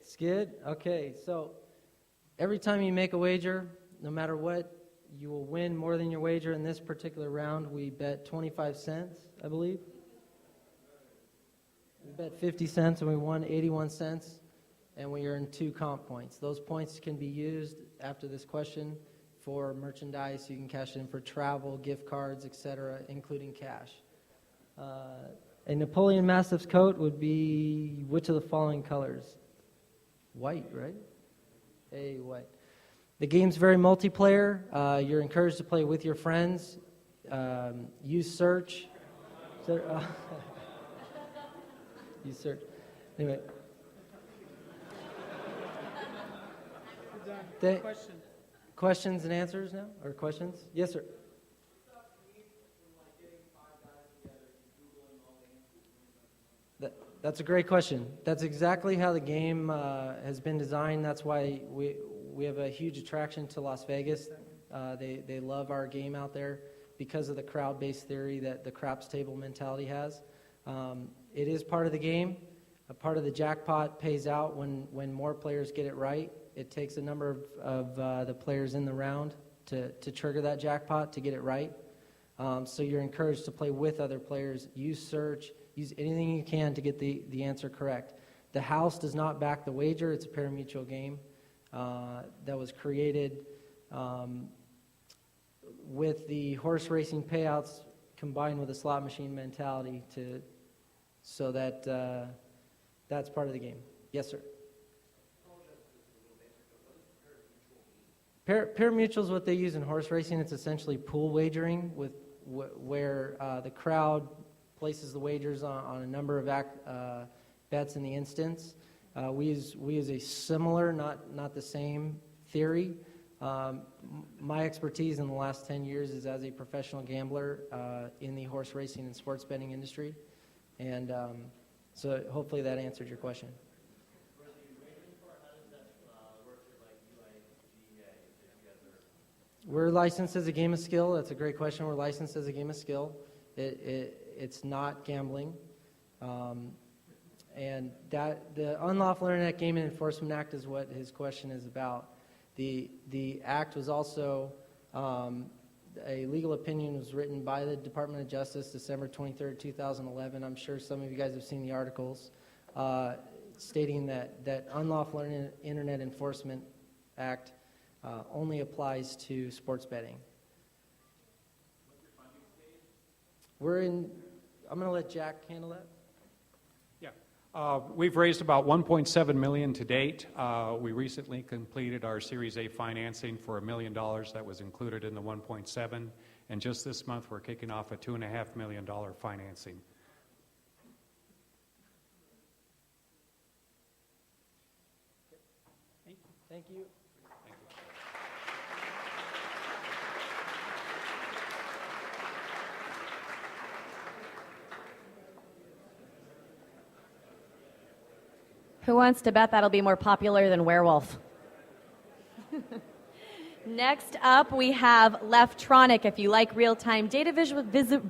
Skid? Okay, so every time you make a wager, no matter what, you will win more than your wager. In this particular round, we bet 25 cents, I believe. We bet 50 cents and we won 81 cents, and we earned 2 comp points. Those points can be used after this question for merchandise. You can cash in for travel, gift cards, etc., including cash. A Napoleon Mastiff's coat would be which of the following colors? White, right? A, white. The game's very multiplayer. You're encouraged to play with your friends. Use search. Use search. Anyway. Questions and answers now? Or questions? Yes, sir. That's a great question. That's exactly how the game has been designed. That's why we have a huge attraction to Las Vegas. They love our game out there because of the crowd-based theory that the craps table mentality has. It is part of the game. A part of the jackpot pays out when more players get it right. It takes a number of the players in the round to trigger that jackpot to get it right. So you're encouraged to play with other players. Use search. Use anything you can to get the answer correct. The house does not back the wager. It's a pari-mutuel game that was created with the horse racing payouts combined with a slot machine mentality so that that's part of the game. Yes, sir. Pari-mutuel is what they use in horse racing. It's essentially pool wagering where the crowd places the wagers on a number of bets in the instance. We use a similar, not the same theory. My expertise in the last 10 years is as a professional gambler in the horse racing and sports betting industry. And so hopefully that answered your question. We're licensed as a game of skill. That's a great question. We're licensed as a game of skill. It's not gambling. And that the Unlawful Internet Gaming Enforcement Act is what his question is about. The act was also, a legal opinion was written by the Department of Justice December 23rd, 2011. I'm sure some of you guys have seen the articles stating that Unlawful Internet Enforcement Act only applies to sports betting. I'm going to let Jack handle that. Yeah. We've raised about $1.7 million to date. We recently completed our Series A financing for $1 million that was included in the 1.7, and just this month we're kicking off a $2.5 million financing. Thank you. Who wants to bet that'll be more popular than Werewolf? Next up, we have Leftronic. If you like real-time data visual, then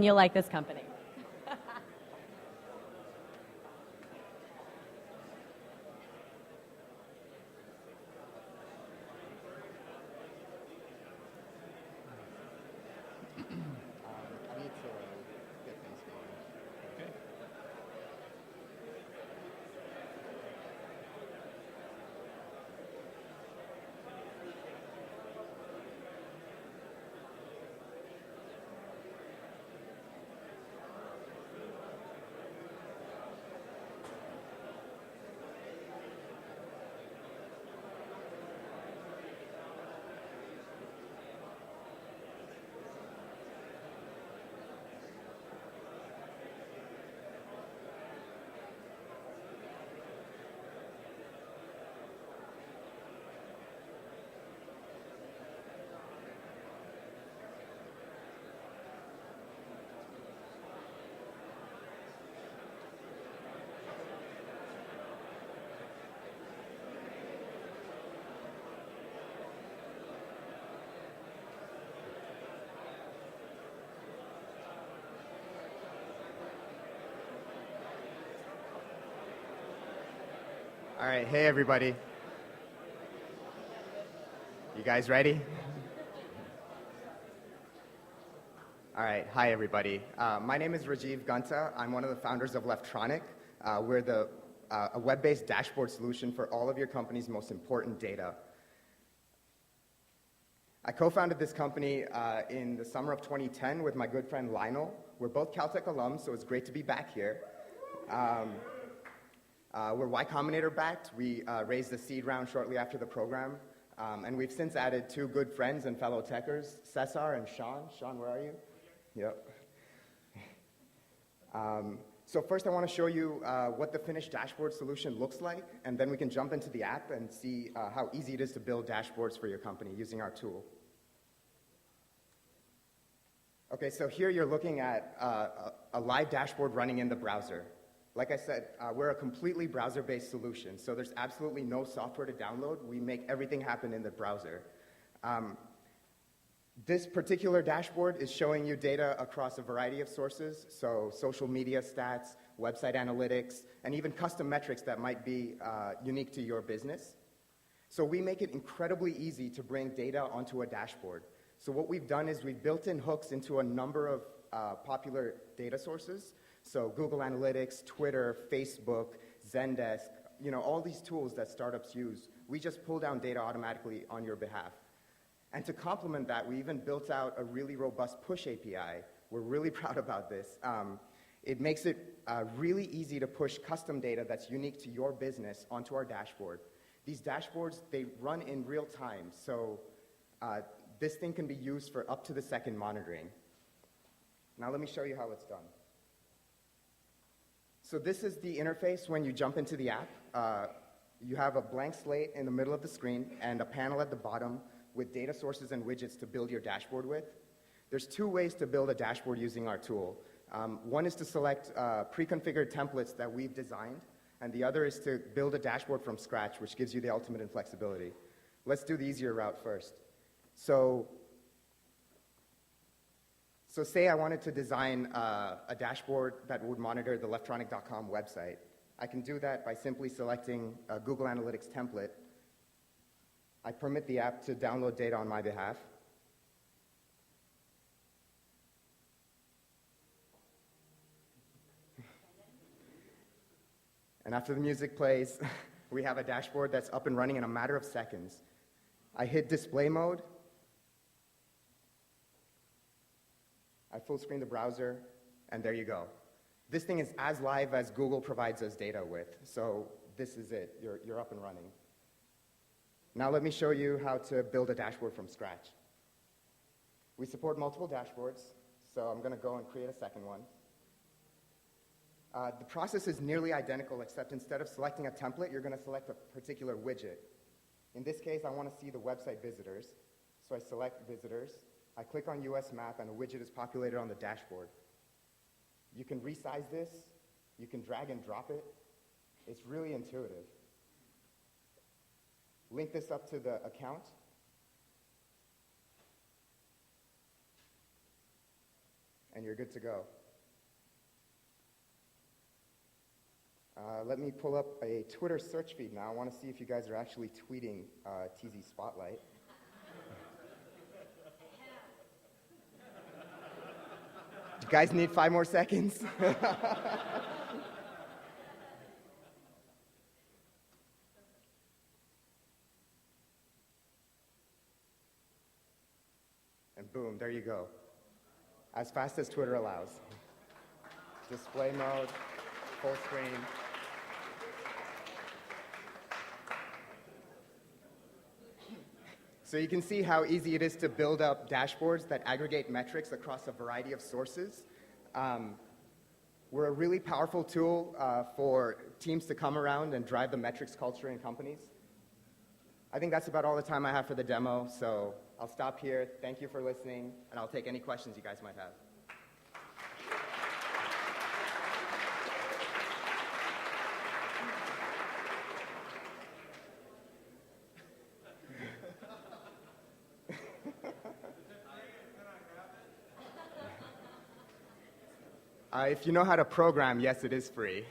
you'll like this company. All right, hey everybody. You guys ready? All right, hi everybody. My name is Rajiv Ganta. I'm one of the founders of Leftronic. We're a web-based dashboard solution for all of your company's most important data. I co-founded this company in the summer of 2010 with my good friend Lionel. We're both Caltech alums, so it's great to be back here. We're Y Combinator backed. We raised the seed round shortly after the program. And we've since added two good friends and fellow techers, Cesar and Sean. Sean, where are you? Yep. So first I want to show you what the finished dashboard solution looks like, and then we can jump into the app and see how easy it is to build dashboards for your company using our tool. Okay, so here you're looking at a live dashboard running in the browser. Like I said, we're a completely browser-based solution, so there's absolutely no software to download. We make everything happen in the browser. This particular dashboard is showing you data across a variety of sources, so social media stats, website analytics, and even custom metrics that might be unique to your business. So we make it incredibly easy to bring data onto a dashboard. So what we've done is we've built in hooks into a number of popular data sources. So Google Analytics, Twitter, Facebook, Zendesk, all these tools that startups use. We just pull down data automatically on your behalf. And to complement that, we even built out a really robust push API. We're really proud about this. It makes it really easy to push custom data that's unique to your business onto our dashboard. These dashboards, they run in real time, so this thing can be used for up to the second monitoring. Now let me show you how it's done. So this is the interface when you jump into the app. You have a blank slate in the middle of the screen and a panel at the bottom with data sources and widgets to build your dashboard with. There's two ways to build a dashboard using our tool. One is to select pre-configured templates that we've designed, and the other is to build a dashboard from scratch, which gives you the ultimate in flexibility. Let's do the easier route first. So say I wanted to design a dashboard that would monitor the Leftronic.com website. I can do that by simply selecting a Google Analytics template. I permit the app to download data on my behalf. And after the music plays, we have a dashboard that's up and running in a matter of seconds. I hit display mode. I full screen the browser, and there you go. This thing is as live as Google provides us data with, so this is it. You're up and running. Now let me show you how to build a dashboard from scratch. We support multiple dashboards, so I'm going to go and create a second one. The process is nearly identical, except instead of selecting a template, you're going to select a particular widget. In this case, I want to see the website visitors, so I select visitors. I click on US map, and a widget is populated on the dashboard. You can resize this. You can drag and drop it. It's really intuitive. Link this up to the account. And you're good to go. Let me pull up a Twitter search feed now. I want to see if you guys are actually tweeting TZ Spotlight. You guys need 5 more seconds? And boom, there you go. As fast as Twitter allows. Display mode, full screen. So you can see how easy it is to build up dashboards that aggregate metrics across a variety of sources. We're a really powerful tool for teams to come around and drive the metrics culture in companies. I think that's about all the time I have for the demo, so I'll stop here. Thank you for listening, and I'll take any questions you guys might have. If you know how to program, yes, it is free.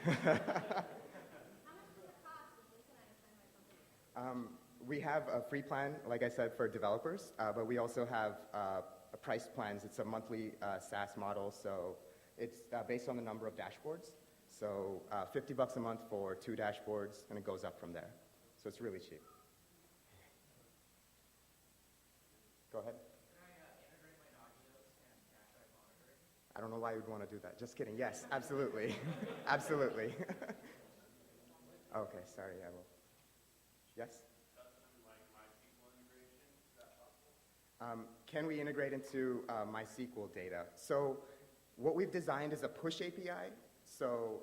We have a free plan, like I said, for developers, but we also have price plans. It's a monthly SaaS model, so it's based on the number of dashboards. So $50 a month for 2 dashboards, and it goes up from there. So it's really cheap. Go ahead. I don't know why you'd want to do that. Just kidding. Yes, absolutely. Absolutely. Okay, sorry, I will. Yes? Can we integrate into MySQL data? So what we've designed is a push API. So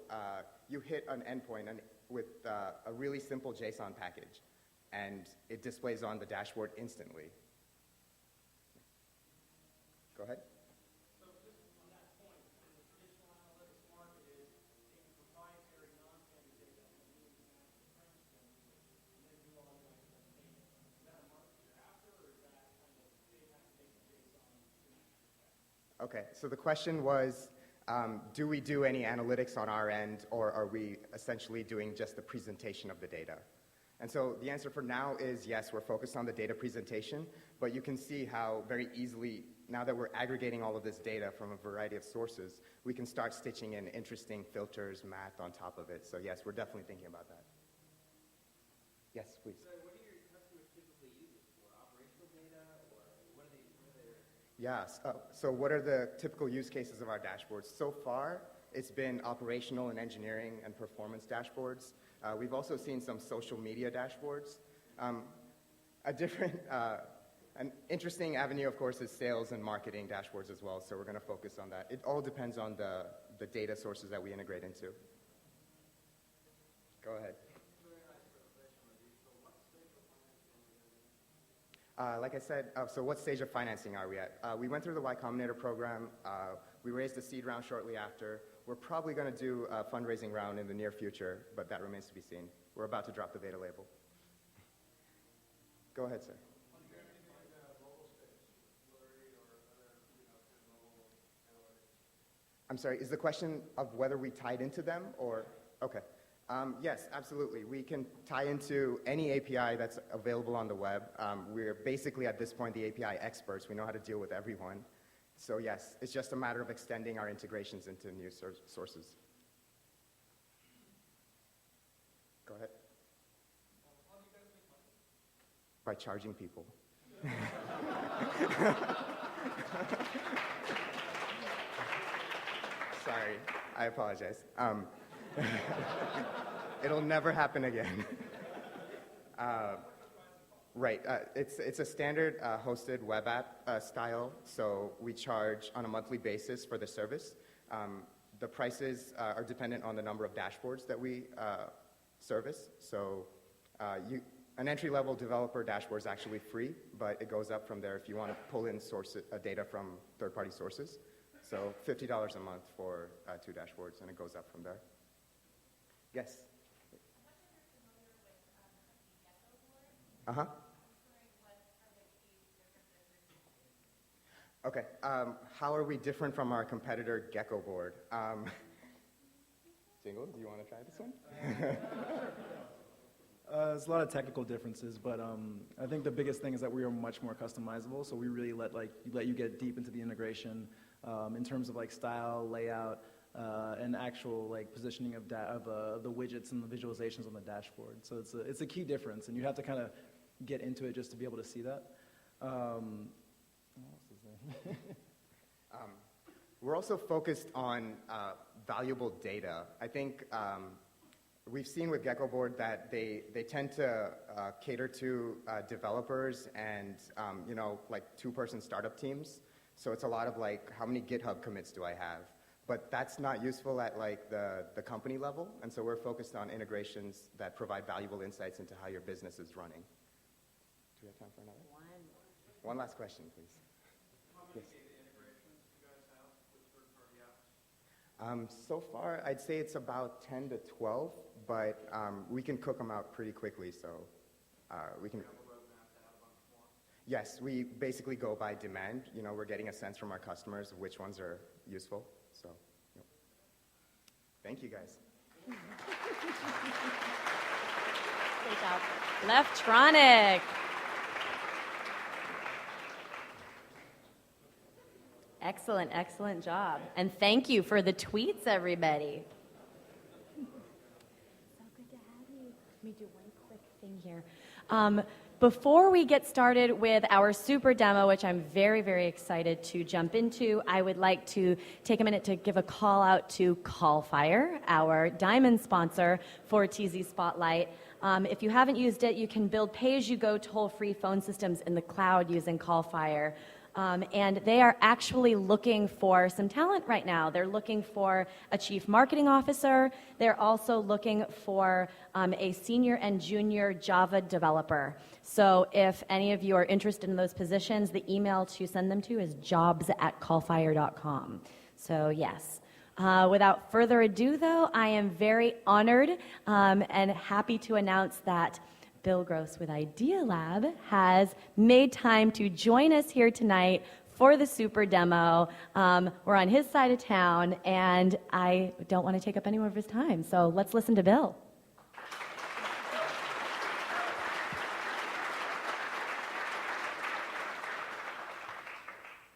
you hit an endpoint with a really simple JSON package, and it displays on the dashboard instantly. Go ahead. Okay, so the question was, do we do any analytics on our end, or are we essentially doing just the presentation of the data? And so the answer for now is yes, we're focused on the data presentation, but you can see how very easily, now that we're aggregating all of this data from a variety of sources, we can start stitching in interesting filters, math on top of it. So yes, we're definitely thinking about that. Yes, please. So what do your customers typically use this for? Operational data, or what are they? Yes. So what are the typical use cases of our dashboards? So far, it's been operational and engineering and performance dashboards. We've also seen some social media dashboards. An interesting avenue, of course, is sales and marketing dashboards as well, so we're going to focus on that. It all depends on the data sources that we integrate into. Go ahead. Like I said, so what stage of financing are we at? We went through the Y Combinator program. We raised a seed round shortly after. We're probably going to do a fundraising round in the near future, but that remains to be seen. We're about to drop the beta label. Go ahead, sir. I'm sorry, is the question of whether we tied into them, or? Okay. Yes, absolutely. We can tie into any API that's available on the web. We're basically, at this point, the API experts. We know how to deal with everyone. So yes, it's just a matter of extending our integrations into new sources. Go ahead. By charging people. Sorry, I apologize. It'll never happen again. Right, it's a standard hosted web app style, so we charge on a monthly basis for the service. The prices are dependent on the number of dashboards that we service. So an entry-level developer dashboard is actually free, but it goes up from there if you want to pull in data from third-party sources. So $50 a month for 2 dashboards, and it goes up from there. Yes? Uh-huh. Okay, how are we different from our competitor Gecko Board? Jingle, do you want to try this one? There's a lot of technical differences, but I think the biggest thing is that we are much more customizable. So we really let you get deep into the integration in terms of like style, layout, and actual positioning of the widgets and the visualizations on the dashboard. So it's a key difference, and you have to kind of get into it just to be able to see that. What else is there? We're also focused on valuable data. I think we've seen with Gecko Board that they tend to cater to developers and like 2-person startup teams. So it's a lot of like, how many GitHub commits do I have? But that's not useful at like the company level, and so we're focused on integrations that provide valuable insights into how your business is running. Do we have time for another? One last question, please. How many data integrations do you guys have with third-party apps? So far, I'd say it's about 10 to 12, but we can cook them out pretty quickly, so we can. Yes, we basically go by demand. We're getting a sense from our customers of which ones are useful. So, thank you, guys. Great job. Leftronic. Excellent, excellent job. And thank you for the tweets, everybody. So good to have you. Let me do one quick thing here. Before we get started with our super demo, which I'm very, very excited to jump into, I would like to take a minute to give a call out to CallFire, our diamond sponsor for TZ Spotlight. If you haven't used it, you can build pay-as-you-go toll-free phone systems in the cloud using CallFire. And they are actually looking for some talent right now. They're looking for a chief marketing officer. They're also looking for a senior and junior Java developer. So if any of you are interested in those positions, the email to send them to is jobs@callfire.com. So yes. Without further ado, though, I am very honored and happy to announce that Bill Gross with Idea Lab has made time to join us here tonight for the super demo. We're on his side of town, and I don't want to take up any more of his time, so let's listen to Bill.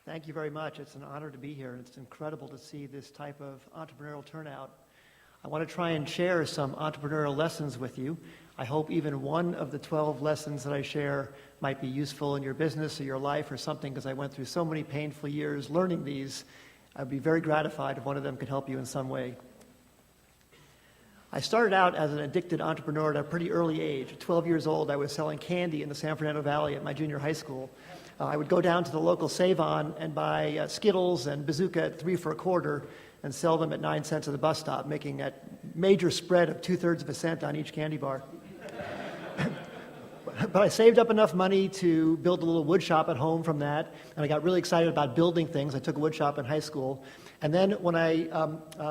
Thank you very much. It's an honor to be here, and it's incredible to see this type of entrepreneurial turnout. I want to try and share some entrepreneurial lessons with you. I hope even one of the 12 lessons that I share might be useful in your business or your life or something, because I went through so many painful years learning these. I'd be very gratified if one of them could help you in some way. I started out as an addicted entrepreneur at a pretty early age. At 12 years old, I was selling candy in the San Fernando Valley at my junior high school. I would go down to the local Save-On and buy Skittles and Bazooka at 3 for a quarter and sell them at 9 cents at the bus stop, making a major spread of 2/3 of a cent on each candy bar. But I saved up enough money to build a little wood shop at home from that, and I got really excited about building things. I took a wood shop in high school. And then when I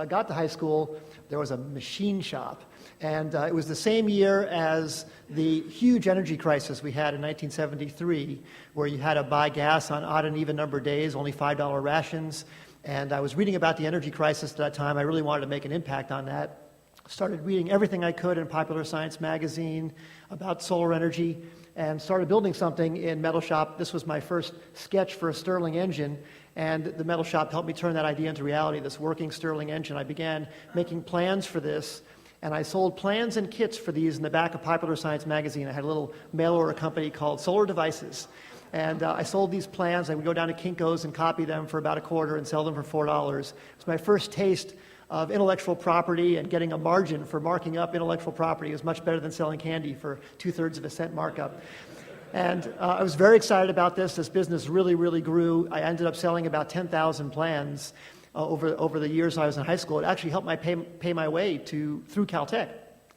got to high school, there was a machine shop. And it was the same year as the huge energy crisis we had in 1973, where you had to buy gas on odd and even number days, only $5 rations. And I was reading about the energy crisis at that time. I really wanted to make an impact on that. Started reading everything I could in Popular Science magazine about solar energy, and started building something in metal shop. This was my first sketch for a Stirling engine, and the metal shop helped me turn that idea into reality, this working Stirling engine. I began making plans for this, and I sold plans and kits for these in the back of Popular Science magazine. I had a little mail order company called Solar Devices, and I sold these plans. I would go down to Kinko's and copy them for about a quarter and sell them for $4. It was my first taste of intellectual property, and getting a margin for marking up intellectual property is much better than selling candy for 2/3 of a cent markup. And I was very excited about this. This business really, really grew. I ended up selling about 10,000 plans over the years I was in high school. It actually helped me pay my way through Caltech.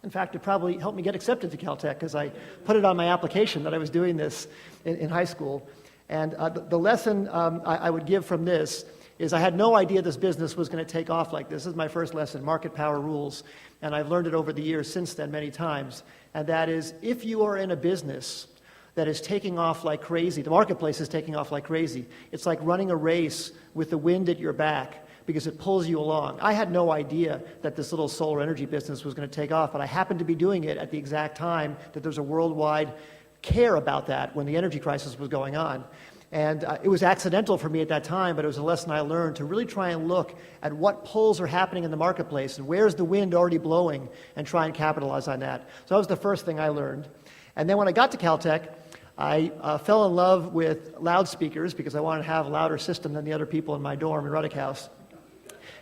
In fact, it probably helped me get accepted to Caltech, because I put it on my application that I was doing this in high school. And the lesson I would give from this is I had no idea this business was going to take off like this. This is my first lesson, market power rules, and I've learned it over the years since then many times. And that is, if you are in a business that is taking off like crazy, the marketplace is taking off like crazy, it's like running a race with the wind at your back, because it pulls you along. I had no idea that this little solar energy business was going to take off, but I happened to be doing it at the exact time that there's a worldwide care about that, when the energy crisis was going on. And it was accidental for me at that time, but it was a lesson I learned to really try and look at what pulls are happening in the marketplace and where's the wind already blowing, and try and capitalize on that. So that was the first thing I learned. And then when I got to Caltech, I fell in love with loudspeakers, because I wanted to have a louder system than the other people in my dorm in Ruddock House.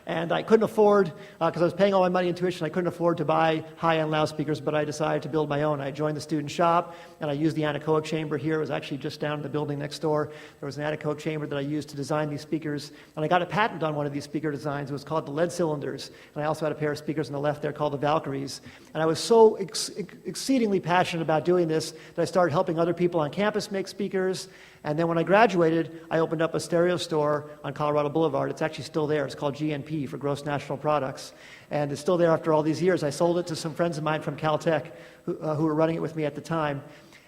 And I couldn't afford, because I was paying all my money in tuition, I couldn't afford to buy high-end loudspeakers, but I decided to build my own. I joined the student shop, and I used the anechoic chamber here. It was actually just down in the building next door. There was an anechoic chamber that I used to design these speakers, and I got a patent on one of these speaker designs. It was called the lead cylinders, and I also had a pair of speakers on the left there called the Valkyries. And I was so exceedingly passionate about doing this that I started helping other people on campus make speakers. And then when I graduated, I opened up a stereo store on Colorado Boulevard. It's actually still there. It's called GNP, for Gross National Products. And it's still there after all these years. I sold it to some friends of mine from Caltech who were running it with me at the time.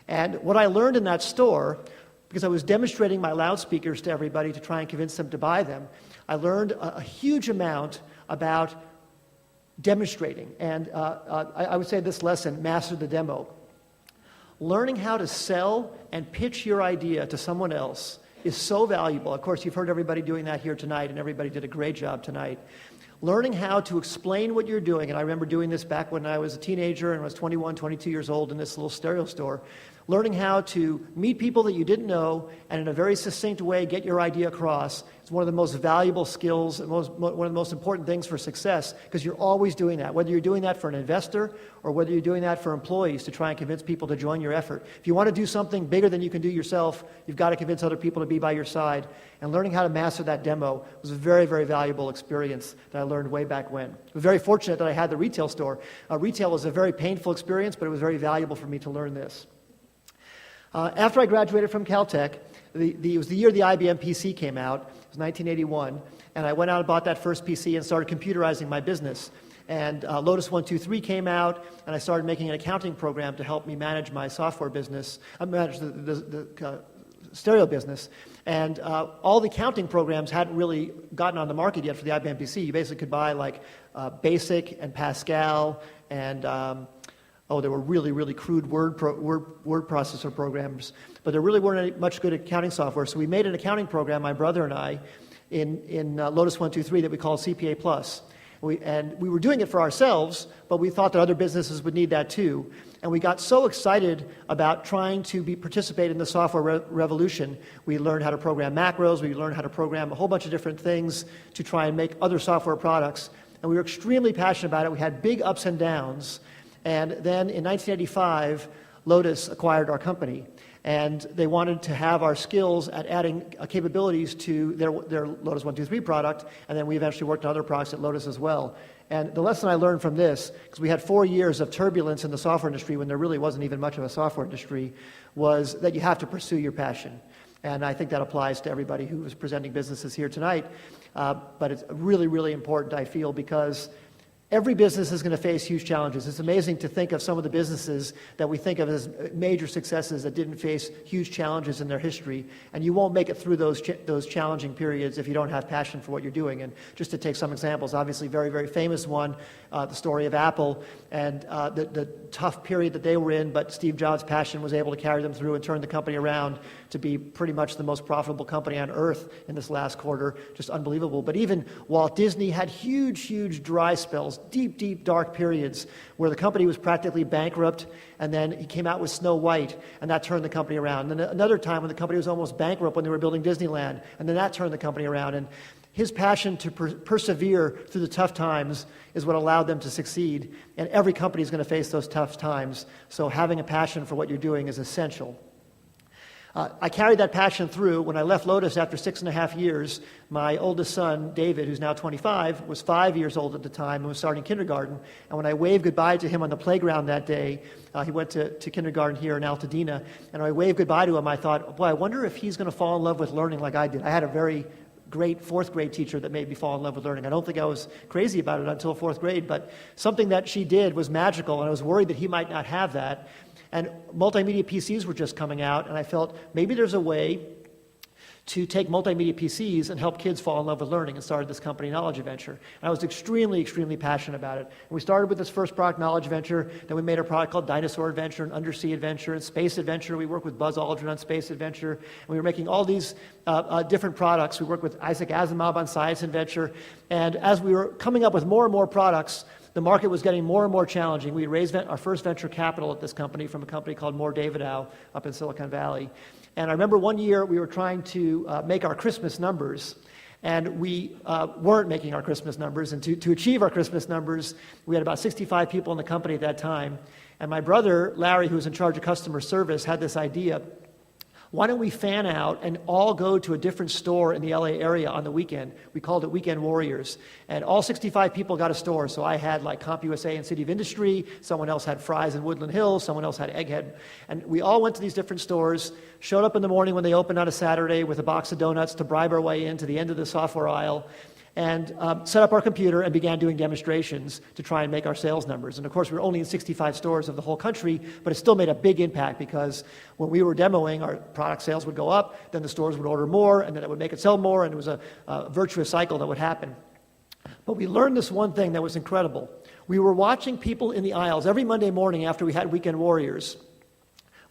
And what I learned in that store, because I was demonstrating my loudspeakers to everybody to try and convince them to buy them, I learned a huge amount about demonstrating. And I would say this lesson, master the demo. Learning how to sell and pitch your idea to someone else is so valuable. Of course, you've heard everybody doing that here tonight, and everybody did a great job tonight. Learning how to explain what you're doing, and I remember doing this back when I was a teenager and I was 21, 22 years old in this little stereo store. Learning how to meet people that you didn't know and in a very succinct way get your idea across is one of the most valuable skills and one of the most important things for success, because you're always doing that, whether you're doing that for an investor or whether you're doing that for employees to try and convince people to join your effort. If you want to do something bigger than you can do yourself, you've got to convince other people to be by your side. And learning how to master that demo was a very, very valuable experience that I learned way back when. I was very fortunate that I had the retail store. Retail was a very painful experience, but it was very valuable for me to learn this. After I graduated from Caltech, it was the year the IBM PC came out. It was 1981, and I went out and bought that first PC and started computerizing my business. And Lotus 123 came out, and I started making an accounting program to help me manage my software business, manage the stereo business. And all the accounting programs hadn't really gotten on the market yet for the IBM PC. You basically could buy like BASIC and Pascal and there were really, really crude word processor programs, but there really weren't any much good accounting software. So we made an accounting program, my brother and I, in Lotus 123 that we called CPA Plus. And we were doing it for ourselves, but we thought that other businesses would need that too. And we got so excited about trying to participate in the software revolution. We learned how to program macros, we learned how to program a whole bunch of different things to try and make other software products. And we were extremely passionate about it. We had big ups and downs. And then in 1985, Lotus acquired our company. And they wanted to have our skills at adding capabilities to their Lotus 123 product, and then we eventually worked on other products at Lotus as well. And the lesson I learned from this, because we had 4 years of turbulence in the software industry when there really wasn't even much of a software industry, was that you have to pursue your passion. And I think that applies to everybody who is presenting businesses here tonight. But it's really, really important, I feel, because every business is going to face huge challenges. It's amazing to think of some of the businesses that we think of as major successes that didn't face huge challenges in their history, and you won't make it through those challenging periods if you don't have passion for what you're doing. And just to take some examples, obviously very, very famous one, the story of Apple and the tough period that they were in, but Steve Jobs' passion was able to carry them through and turn the company around to be pretty much the most profitable company on earth in this last quarter. Just unbelievable. But even Walt Disney had huge, huge dry spells, deep, deep, dark periods where the company was practically bankrupt, and then he came out with Snow White, and that turned the company around. And then another time when the company was almost bankrupt when they were building Disneyland, and then that turned the company around. And his passion to persevere through the tough times is what allowed them to succeed. And every company is going to face those tough times. So having a passion for what you're doing is essential. I carried that passion through. When I left Lotus after 6.5 years, my oldest son, David, who's now 25, was 5 years old at the time and was starting kindergarten. And when I waved goodbye to him on the playground that day, he went to kindergarten here in Altadena, and I waved goodbye to him. I thought, boy, I wonder if he's going to fall in love with learning like I did. I had a very great fourth grade teacher that made me fall in love with learning. I don't think I was crazy about it until fourth grade, but something that she did was magical, and I was worried that he might not have that. And multimedia PCs were just coming out, and I felt maybe there's a way to take multimedia PCs and help kids fall in love with learning, and started this company, Knowledge Adventure. And I was extremely, extremely passionate about it. And we started with this first product, Knowledge Adventure. Then we made a product called Dinosaur Adventure and Undersea Adventure and Space Adventure. We worked with Buzz Aldrin on Space Adventure. And we were making all these different products. We worked with Isaac Asimov on Science Adventure. And as we were coming up with more and more products, the market was getting more and more challenging. We raised our first venture capital at this company from a company called Moore Davidow up in Silicon Valley. And I remember one year we were trying to make our Christmas numbers, and we weren't making our Christmas numbers. And to achieve our Christmas numbers, we had about 65 people in the company at that time. And my brother, Larry, who was in charge of customer service, had this idea. Why don't we fan out and all go to a different store in the LA area on the weekend? We called it Weekend Warriors. And all 65 people got a store. So I had like CompUSA and City of Industry. Someone else had Fry's in Woodland Hills. Someone else had Egghead. And we all went to these different stores, showed up in the morning when they opened on a Saturday with a box of donuts to bribe our way into the end of the software aisle, and set up our computer and began doing demonstrations to try and make our sales numbers. And of course, we were only in 65 stores of the whole country, but it still made a big impact, because when we were demoing, our product sales would go up, then the stores would order more, and then it would make it sell more, and it was a virtuous cycle that would happen. But we learned this one thing that was incredible. We were watching people in the aisles every Monday morning after we had Weekend Warriors.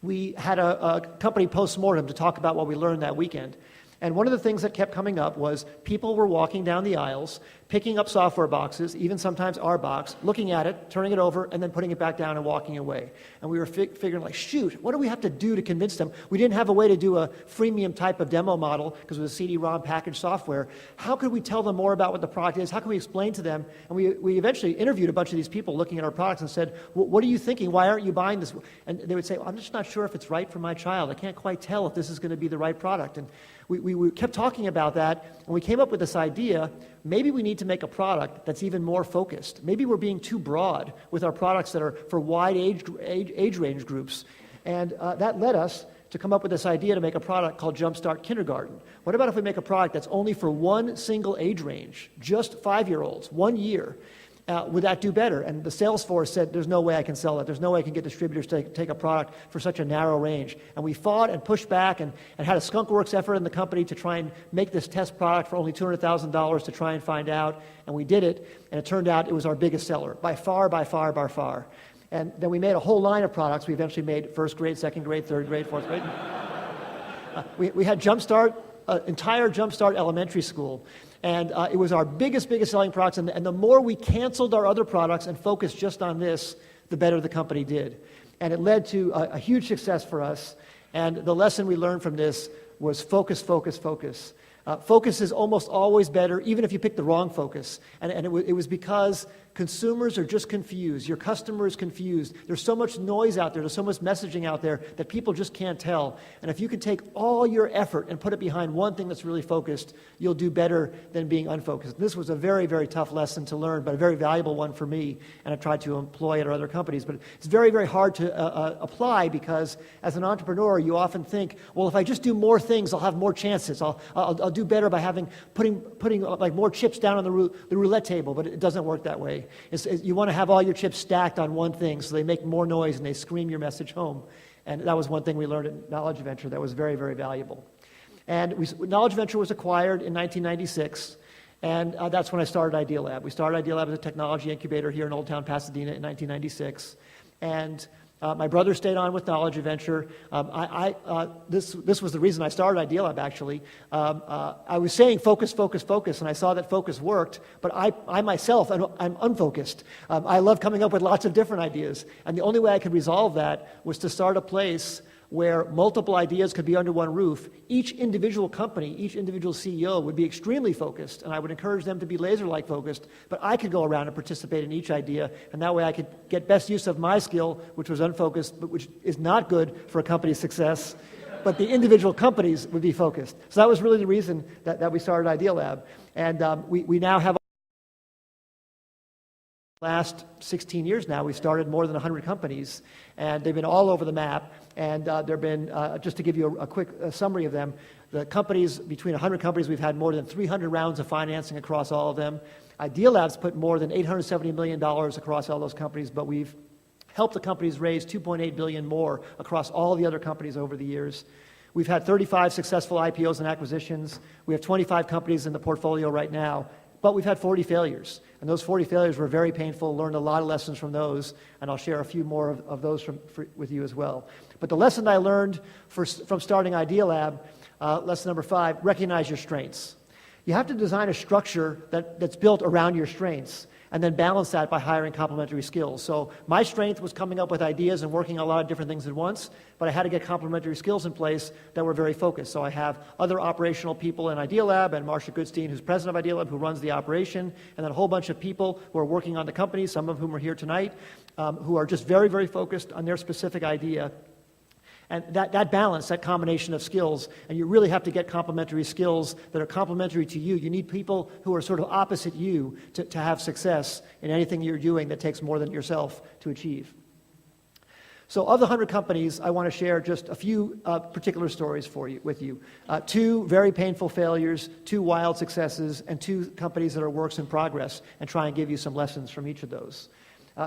We had a company post-mortem to talk about what we learned that weekend. And one of the things that kept coming up was people were walking down the aisles picking up software boxes, even sometimes our box, looking at it, turning it over, and then putting it back down and walking away. And we were figuring like, shoot, what do we have to do to convince them? We didn't have a way to do a freemium type of demo model because it was a CD-ROM packaged software. How could we tell them more about what the product is? How can we explain to them? And we eventually interviewed a bunch of these people looking at our products and said, what are you thinking? Why aren't you buying this? And they would say, well, I'm just not sure if it's right for my child. I can't quite tell if this is going to be the right product. And we kept talking about that, and we came up with this idea, maybe we need to make a product that's even more focused. Maybe we're being too broad with our products that are for wide age range groups. And that led us to come up with this idea to make a product called Jumpstart Kindergarten. What about if we make a product that's only for one single age range, just 5-year-olds, 1 year? Would that do better? And the sales force said, there's no way I can sell that. There's no way I can get distributors to take a product for such a narrow range. And we fought and pushed back and had a skunkworks effort in the company to try and make this test product for only $200,000 to try and find out. And we did it, and it turned out it was our biggest seller, by far, by far, by far. And then we made a whole line of products. We eventually made first grade, second grade, third grade, fourth grade. We had Jumpstart, entire Jumpstart Elementary School. And it was our biggest selling products. And the more we canceled our other products and focused just on this, the better the company did. And it led to a huge success for us. And the lesson we learned from this was focus, focus, focus. Focus is almost always better, even if you pick the wrong focus. And it was because consumers are just confused. Your customer is confused. There's so much noise out there. There's so much messaging out there that people just can't tell. And if you can take all your effort and put it behind one thing that's really focused, you'll do better than being unfocused. This was a very, very tough lesson to learn, but a very valuable one for me. And I tried to employ it at other companies. But it's very, very hard to apply because as an entrepreneur, you often think, well, if I just do more things, I'll have more chances. I'll do better by putting like more chips down on the roulette table. But it doesn't work that way. You want to have all your chips stacked on one thing so they make more noise and they scream your message home. And that was one thing we learned at Knowledge Venture that was very, very valuable. And Knowledge Venture was acquired in 1996, and that's when I started Idea Lab. We started Idea Lab as a technology incubator here in Old Town Pasadena in 1996. And my brother stayed on with Knowledge Venture. This was the reason I started Idea Lab, actually. I was saying focus, focus, focus, and I saw that focus worked, but I myself, I'm unfocused. I love coming up with lots of different ideas, and the only way I could resolve that was to start a place where multiple ideas could be under one roof. Each individual company, each individual CEO would be extremely focused, and I would encourage them to be laser-like focused, but I could go around and participate in each idea, and that way I could get best use of my skill, which was unfocused, but which is not good for a company's success, but the individual companies would be focused. So that was really the reason that we started Idea Lab. And we now have last 16 years now, we've started more than 100 companies, and they've been all over the map. And there have been, just to give you a quick summary of them, the companies, between 100 companies, we've had more than 300 rounds of financing across all of them. Idea Lab's put more than $870 million across all those companies, but we've helped the companies raise $2.8 billion more across all the other companies over the years. We've had 35 successful IPOs and acquisitions. We have 25 companies in the portfolio right now. But we've had 40 failures, and those 40 failures were very painful, learned a lot of lessons from those, and I'll share a few more of those with you as well. But the lesson I learned from starting Idea Lab, lesson number 5, recognize your strengths. You have to design a structure that's built around your strengths, and then balance that by hiring complementary skills. So my strength was coming up with ideas and working on a lot of different things at once, but I had to get complementary skills in place that were very focused. So I have other operational people in Idea Lab, and Marcia Goodstein, who's president of Idea Lab, who runs the operation, and then a whole bunch of people who are working on the company, some of whom are here tonight, who are just very, very focused on their specific idea. And that balance, that combination of skills, and you really have to get complementary skills that are complementary to you. You need people who are sort of opposite you to have success in anything you're doing that takes more than yourself to achieve. So of the 100 companies, I want to share just a few particular stories with you. 2 very painful failures, 2 wild successes, and 2 companies that are works in progress, and try and give you some lessons from each of those.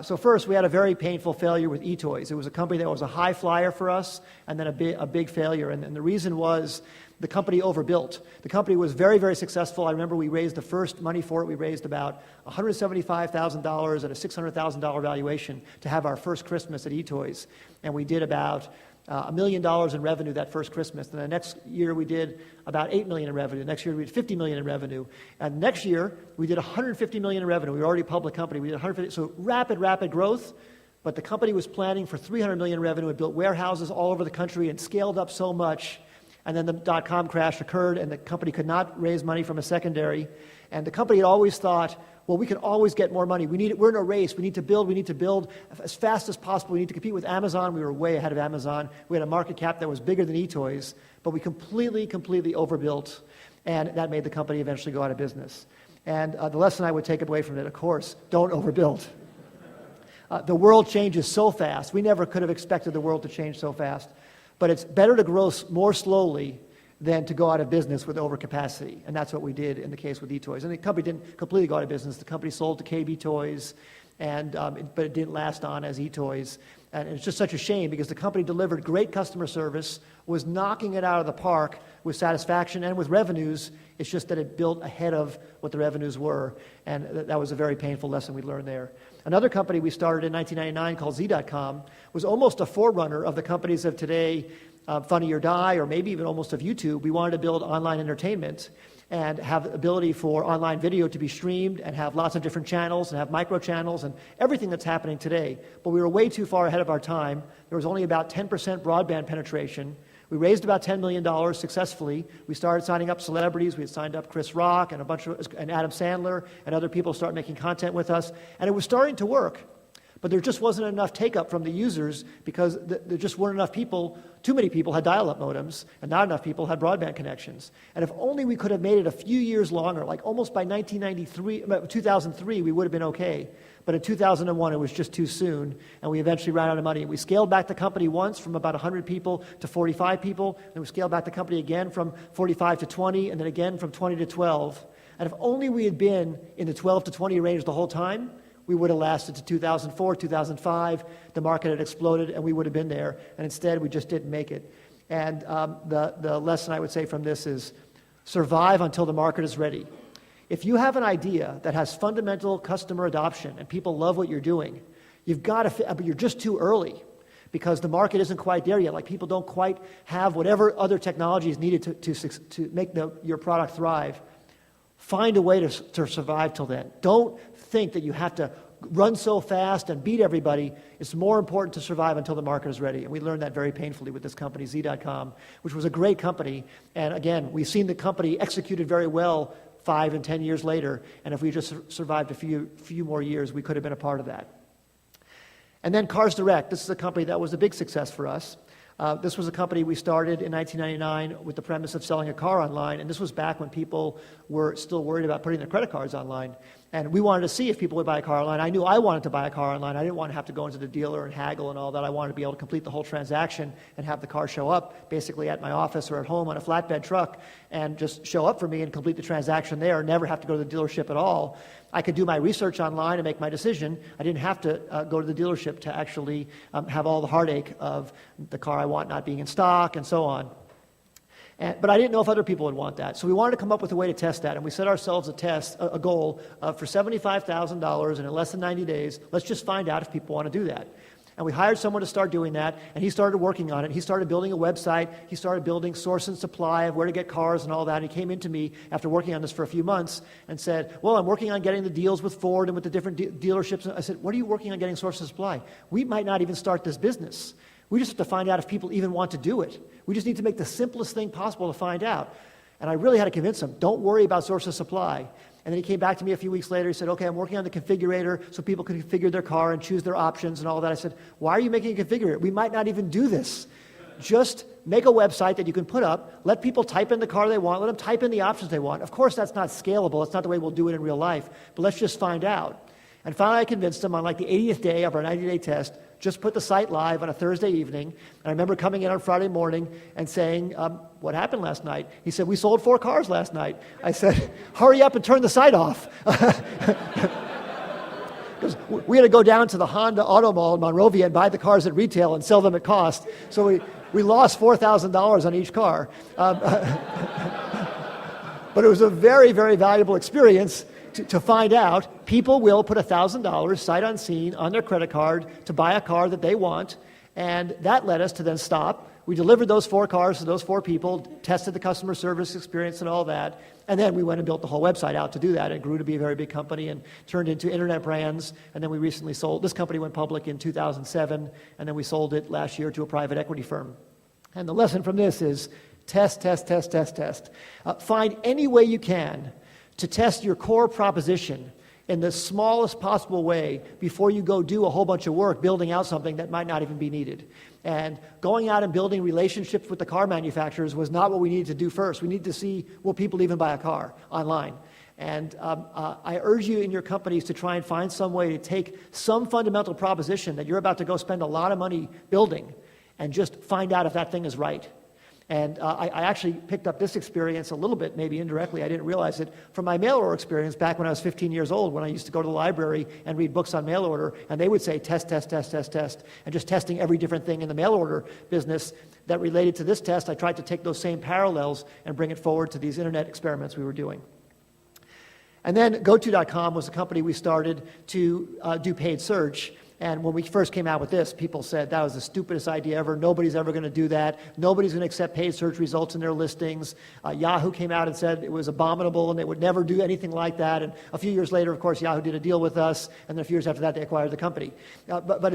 So first, we had a very painful failure with eToys. It was a company that was a high flyer for us, and then a big failure. And the reason was the company overbuilt. The company was very, very successful. I remember we raised the first money for it. We raised about $175,000 at a $600,000 valuation to have our first Christmas at eToys. And we did about $1 million in revenue that first Christmas. And the next year we did about $8 million in revenue. The next year we did $50 million in revenue. And next year we did $150 million in revenue. We were already a public company. We did 150. So rapid growth. But the company was planning for $300 million in revenue. It built warehouses all over the country and scaled up so much. And then the dot-com crash occurred, and the company could not raise money from a secondary. And the company had always thought, well, we can always get more money. We're in a race. We need to build as fast as possible. We need to compete with Amazon. We were way ahead of Amazon. We had a market cap that was bigger than eToys, but we completely overbuilt, and that made the company eventually go out of business. And the lesson I would take away from it, of course, don't overbuild. The world changes so fast. We never could have expected the world to change so fast. But it's better to grow more slowly than to go out of business with overcapacity. And that's what we did in the case with eToys. And the company didn't completely go out of business. The company sold to KB Toys, but it didn't last on as eToys. And it's just such a shame because the company delivered great customer service, was knocking it out of the park with satisfaction and with revenues. It's just that it built ahead of what the revenues were. And that was a very painful lesson we learned there. Another company we started in 1999 called Z.com was almost a forerunner of the companies of today, Funny or Die, or maybe even almost of YouTube. We wanted to build online entertainment and have the ability for online video to be streamed and have lots of different channels and have micro channels and everything that's happening today. But we were way too far ahead of our time. There was only about 10% broadband penetration. We raised about $10 million successfully. We started signing up celebrities. We had signed up Chris Rock and and Adam Sandler and other people started making content with us. And it was starting to work. But there just wasn't enough take-up from the users because there just weren't enough people. Too many people had dial-up modems, and not enough people had broadband connections. And if only we could have made it a few years longer, like almost by 2003, we would have been okay. But in 2001, it was just too soon, and we eventually ran out of money. We scaled back the company once from about 100 people to 45 people, and we scaled back the company again from 45 to 20, and then again from 20 to 12. And if only we had been in the 12 to 20 range the whole time, we would have lasted to 2004, 2005. The market had exploded, and we would have been there. And instead, we just didn't make it. And the lesson I would say from this is survive until the market is ready. If you have an idea that has fundamental customer adoption and people love what you're doing, you've got to, but you're just too early because the market isn't quite there yet. Like people don't quite have whatever other technology is needed to make your product thrive. Find a way to survive till then. Don't think that you have to run so fast and beat everybody. It's more important to survive until the market is ready. And we learned that very painfully with this company, Z.com, which was a great company. And again, we've seen the company executed very well 5 and 10 years later. And if we just survived a few more years, we could have been a part of that. And then Cars Direct. This is a company that was a big success for us. This was a company we started in 1999 with the premise of selling a car online, and this was back when people were still worried about putting their credit cards online. And we wanted to see if people would buy a car online. I knew I wanted to buy a car online. I didn't want to have to go into the dealer and haggle and all that. I wanted to be able to complete the whole transaction and have the car show up basically at my office or at home on a flatbed truck and just show up for me and complete the transaction there and never have to go to the dealership at all. I could do my research online and make my decision. I didn't have to go to the dealership to actually have all the heartache of the car I want not being in stock and so on. But I didn't know if other people would want that. So we wanted to come up with a way to test that. And we set ourselves a goal for $75,000 and in less than 90 days, let's just find out if people want to do that. And we hired someone to start doing that, and he started working on it. He started building a website. He started building source and supply of where to get cars and all that. And he came into me after working on this for a few months and said, well, I'm working on getting the deals with Ford and with the different dealerships. I said, what are you working on getting source and supply? We might not even start this business. We just have to find out if people even want to do it. We just need to make the simplest thing possible to find out. And I really had to convince him, don't worry about source of supply. And then he came back to me a few weeks later. He said, okay, I'm working on the configurator so people can configure their car and choose their options and all that. I said, why are you making a configurator? We might not even do this. Just make a website that you can put up, let people type in the car they want, let them type in the options they want. Of course, that's not scalable. That's not the way we'll do it in real life. But let's just find out. And finally, I convinced him on like the 80th day of our 90-day test, just put the site live on a Thursday evening. And I remember coming in on Friday morning and saying, what happened last night? He said, we sold 4 cars last night. I said, hurry up and turn the site off. Because we had to go down to the Honda Auto Mall in Monrovia and buy the cars at retail and sell them at cost. So we lost $4,000 on each car. But it was a very, very valuable experience to find out people will put $1,000 sight unseen on their credit card to buy a car that they want, And that led us to then stop. We delivered those 4 cars to those 4 people, tested the customer service experience and all that, and then we went and built the whole website out to do that. It grew to be a very big company and turned into internet brands, and then we recently sold. This company went public in 2007, and then we sold it last year to a private equity firm. And the lesson from this is test, test, test, test, test. Find any way you can to test your core proposition in the smallest possible way before you go do a whole bunch of work building out something that might not even be needed. And going out and building relationships with the car manufacturers was not what we needed to do first. We needed to see, will people even buy a car online? And I urge you in your companies to try and find some way to take some fundamental proposition that you're about to go spend a lot of money building and just find out if that thing is right. And I actually picked up this experience a little bit, maybe indirectly, I didn't realize it, from my mail order experience back when I was 15 years old, when I used to go to the library and read books on mail order, and they would say test, test, test, test, test, and just testing every different thing in the mail order business that related to this test. I tried to take those same parallels and bring it forward to these internet experiments we were doing. And then GoTo.com was a company we started to do paid search. And when we first came out with this, people said that was the stupidest idea ever. Nobody's ever going to do that. Nobody's going to accept paid search results in their listings. Yahoo came out and said it was abominable and they would never do anything like that. And a few years later, of course, Yahoo did a deal with us. And then a few years after that, they acquired the company. But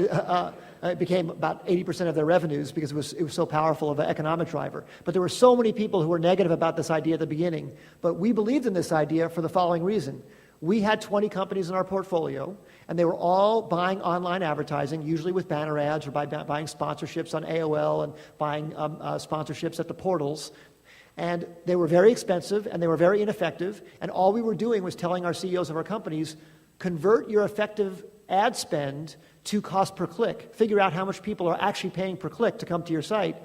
it became about 80% of their revenues because it was so powerful of an economic driver. But there were so many people who were negative about this idea at the beginning. But we believed in this idea for the following reason. We had 20 companies in our portfolio, and they were all buying online advertising, usually with banner ads or by buying sponsorships on AOL and buying sponsorships at the portals. And they were very expensive, and they were very ineffective, and all we were doing was telling our CEOs of our companies, convert your effective ad spend to cost per click. Figure out how much people are actually paying per click to come to your site.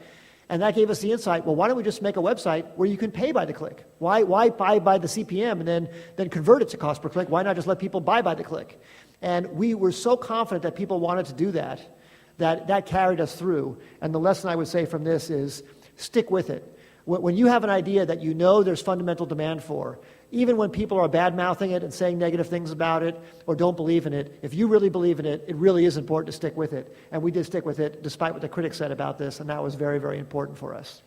And that gave us the insight, well, why don't we just make a website where you can pay by the click? Why buy by the CPM and then convert it to cost per click? Why not just let people buy by the click? And we were so confident that people wanted to do that, that carried us through. And the lesson I would say from this is stick with it. When you have an idea that you know there's fundamental demand for, even when people are bad-mouthing it and saying negative things about it or don't believe in it, if you really believe in it, it really is important to stick with it. And we did stick with it despite what the critics said about this, and that was very, very important for us.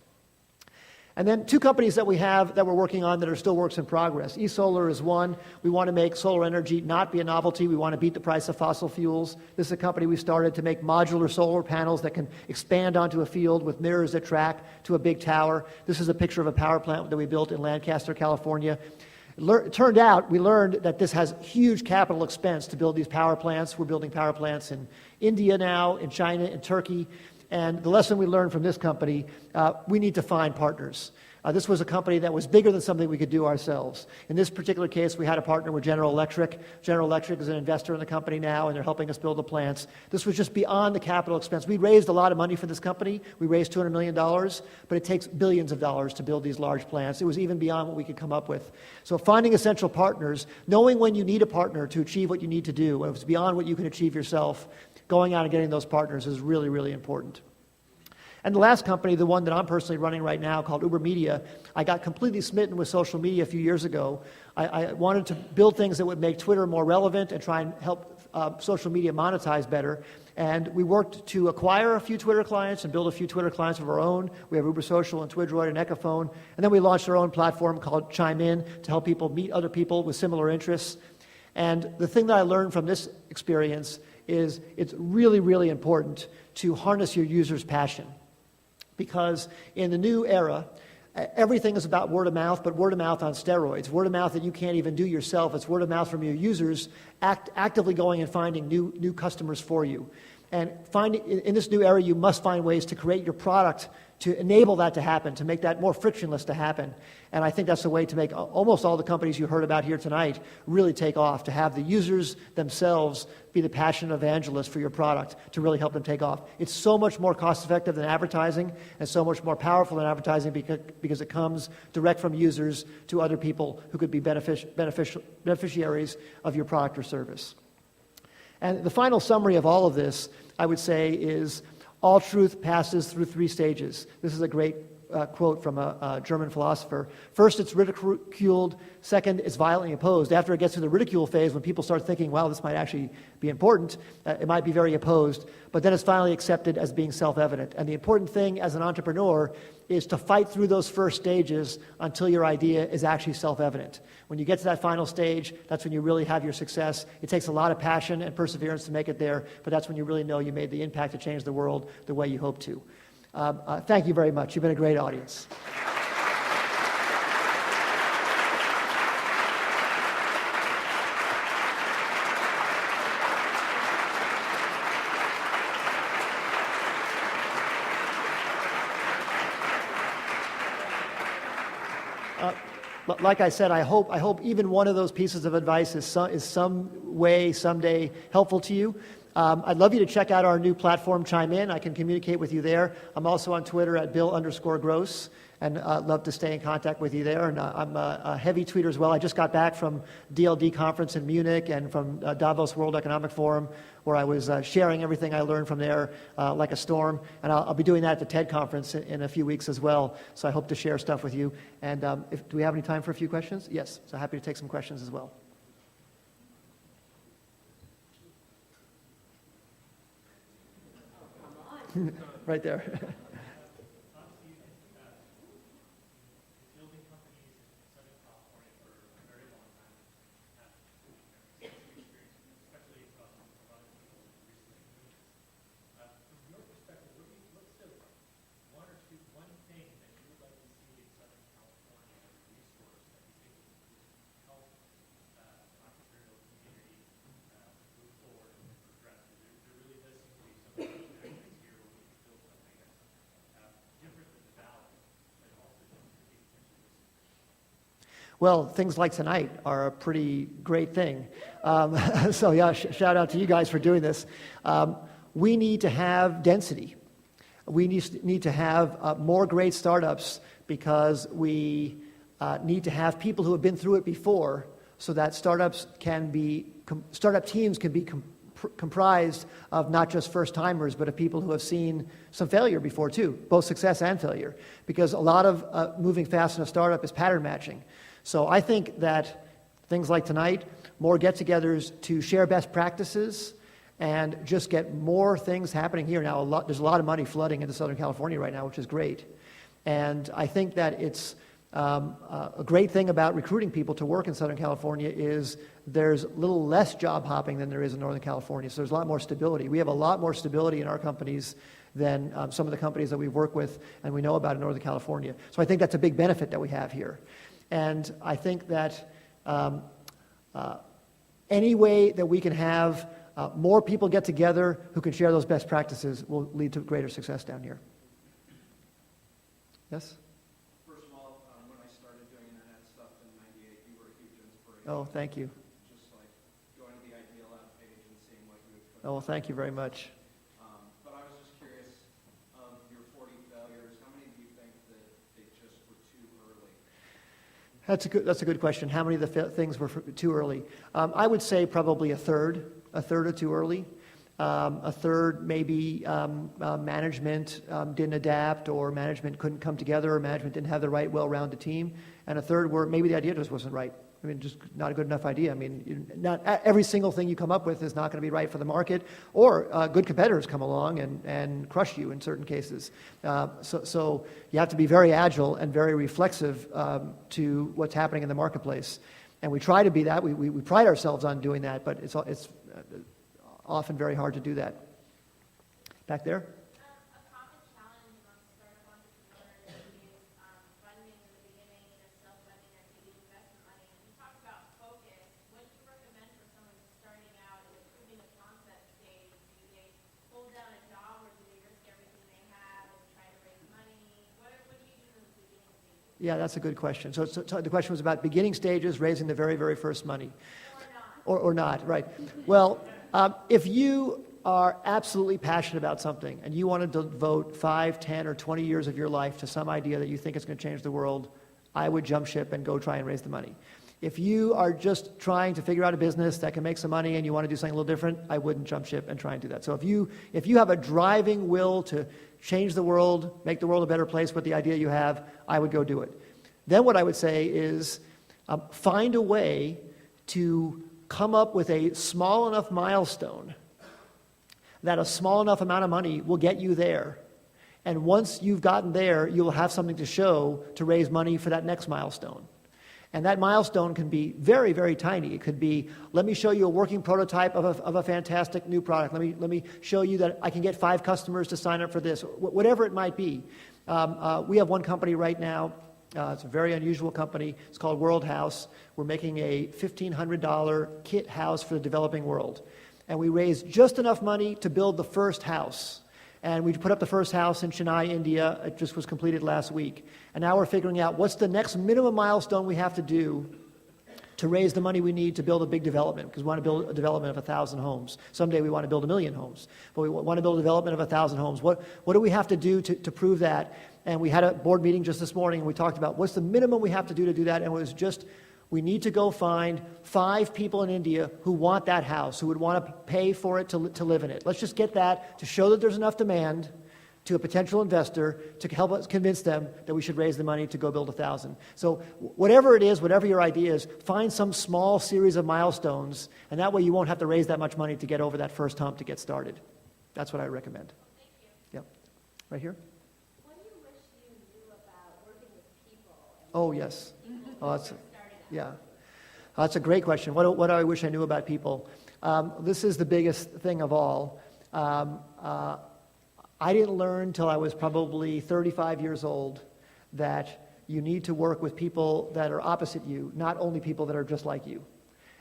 And then 2 companies that we have that we're working on that are still works in progress. eSolar is one. We want to make solar energy not be a novelty. We want to beat the price of fossil fuels. This is a company we started to make modular solar panels that can expand onto a field with mirrors that track to a big tower. This is a picture of a power plant that we built in Lancaster, California. It turned out, we learned that this has huge capital expense to build these power plants. We're building power plants in India now, in China, in Turkey. And the lesson we learned from this company, we need to find partners. This was a company that was bigger than something we could do ourselves. In this particular case, we had a partner with General Electric. General Electric is an investor in the company now, and they're helping us build the plants. This was just beyond the capital expense. We raised a lot of money for this company. We raised $200 million, but it takes billions of dollars to build these large plants. It was even beyond what we could come up with. So finding essential partners, knowing when you need a partner to achieve what you need to do, if it's beyond what you can achieve yourself, going out and getting those partners is really, really important. And the last company, the one that I'm personally running right now called Uber Media, I got completely smitten with social media a few years ago. I wanted to build things that would make Twitter more relevant and try and help social media monetize better. And we worked to acquire a few Twitter clients and build a few Twitter clients of our own. We have Uber Social and Twidroid and Echophone. And then we launched our own platform called Chime In to help people meet other people with similar interests. And the thing that I learned from this experience is it's really, really important to harness your users' passion. Because in the new era, everything is about word of mouth, but word of mouth on steroids. Word of mouth that you can't even do yourself. It's word of mouth from your users actively going and finding new customers for you. And in this new era, you must find ways to create your product to enable that to happen, to make that more frictionless to happen. And I think that's the way to make almost all the companies you heard about here tonight really take off, to have the users themselves be the passionate evangelists for your product to really help them take off. It's so much more cost-effective than advertising and so much more powerful than advertising because it comes direct from users to other people who could be beneficiaries of your product or service. And the final summary of all of this, I would say, is all truth passes through 3 stages. This is a great quote from a German philosopher. First, it's ridiculed. Second, it's violently opposed. After it gets to the ridicule phase, when people start thinking, wow, this might actually be important, it might be very opposed. But then it's finally accepted as being self-evident. And the important thing as an entrepreneur is to fight through those first stages until your idea is actually self-evident. When you get to that final stage, that's when you really have your success. It takes a lot of passion and perseverance to make it there, but that's when you really know you made the impact to change the world the way you hope to. Thank you very much. You've been a great audience. Like I said, I hope even one of those pieces of advice is some way, someday helpful to you. I'd love you to check out our new platform, Chime In. I can communicate with you there. I'm also on Twitter at Bill_Gross, and I'd love to stay in contact with you there. And I'm a heavy tweeter as well. I just got back from DLD conference in Munich and from Davos World Economic Forum, where I was sharing everything I learned from there like a storm. And I'll be doing that at the TED conference in a few weeks as well. So I hope to share stuff with you. And do we have any time for a few questions? Yes. So happy to take some questions as well. Right there. Well, things like tonight are a pretty great thing. So yeah, shout out to you guys for doing this. We need to have density. We need to have more great startups because we need to have people who have been through it before so that startup teams can be comprised of not just first-timers, but of people who have seen some failure before too, both success and failure. Because a lot of moving fast in a startup is pattern matching. So I think that things like tonight, more get-togethers to share best practices and just get more things happening here. Now, there's a lot of money flooding into Southern California right now, which is great. And I think that it's a great thing about recruiting people to work in Southern California is there's a little less job hopping than there is in Northern California. So there's a lot more stability. We have a lot more stability in our companies than some of the companies that we work with and we know about in Northern California. So I think that's a big benefit that we have here. And I think that any way that we can have more people get together who can share those best practices will lead to greater success down here. Yes? First of all, when I started doing internet stuff in '98, you were a huge inspiration. Oh, thank you. Just like going to the Ideal App page and seeing what you would put. Oh, well, thank you very much. But I was just curious, of your 40 failures, how many do you think that they just were too early? That's a good question. How many of the things were too early? I would say probably a third or too early. A third, maybe management didn't adapt, or management couldn't come together, or management didn't have the right, well-rounded team. And a third where maybe the idea just wasn't right. I mean, just not a good enough idea. I mean, not every single thing you come up with is not going to be right for the market, or good competitors come along and crush you in certain cases. So you have to be very agile and very reflexive to what's happening in the marketplace. And we try to be that. We pride ourselves on doing that, but it's often very hard to do that. Back there? A common challenge among startup entrepreneurs is funding in the beginning, self-funding or taking investment money. And you talk about focus. What do you recommend for someone starting out in the proving the concept stage? Do they hold down a job, or do they risk everything they have and try to raise money? What do you do in the beginning stages? Yeah, that's a good question. So the question was about beginning stages, raising the very, very first money. Or not, right. Well, if you are absolutely passionate about something and you want to devote 5, 10, or 20 years of your life to some idea that you think is going to change the world, I would jump ship and go try and raise the money. If you are just trying to figure out a business that can make some money and you want to do something a little different, I wouldn't jump ship and try and do that. So if you have a driving will to change the world, make the world a better place with the idea you have, I would go do it. Then what I would say is find a way to come up with a small enough milestone that a small enough amount of money will get you there. And once you've gotten there, you'll have something to show to raise money for that next milestone. And that milestone can be very, very tiny. It could be, let me show you a working prototype of a fantastic new product. Let me show you that I can get 5 customers to sign up for this, whatever it might be. We have one company right now. It's a very unusual company. It's called World House. We're making a $1,500 kit house for the developing world. And we raised just enough money to build the first house. And we put up the first house in Chennai, India. It just was completed last week. And now we're figuring out what's the next minimum milestone we have to do to raise the money we need to build a big development, because we want to build a development of 1,000 homes. Someday we want to build 1,000,000 homes. But we want to build a development of 1,000 homes. What do we have to do to prove that? And we had a board meeting just this morning, and we talked about what's the minimum we have to do that. And it was just, we need to go find 5 people in India who want that house, who would want to pay for it to live in it. Let's just get that to show that there's enough demand to a potential investor to help us convince them that we should raise the money to go build 1,000. So whatever it is, whatever your idea is, find some small series of milestones, and that way you won't have to raise that much money to get over that first hump to get started. That's what I recommend. Thank you. Yep. Right here? What do you wish you knew about working with people? Oh, yes. Oh, yeah. That's a great question. What do I wish I knew about people? This is the biggest thing of all. I didn't learn till I was probably 35 years old that you need to work with people that are opposite you, not only people that are just like you.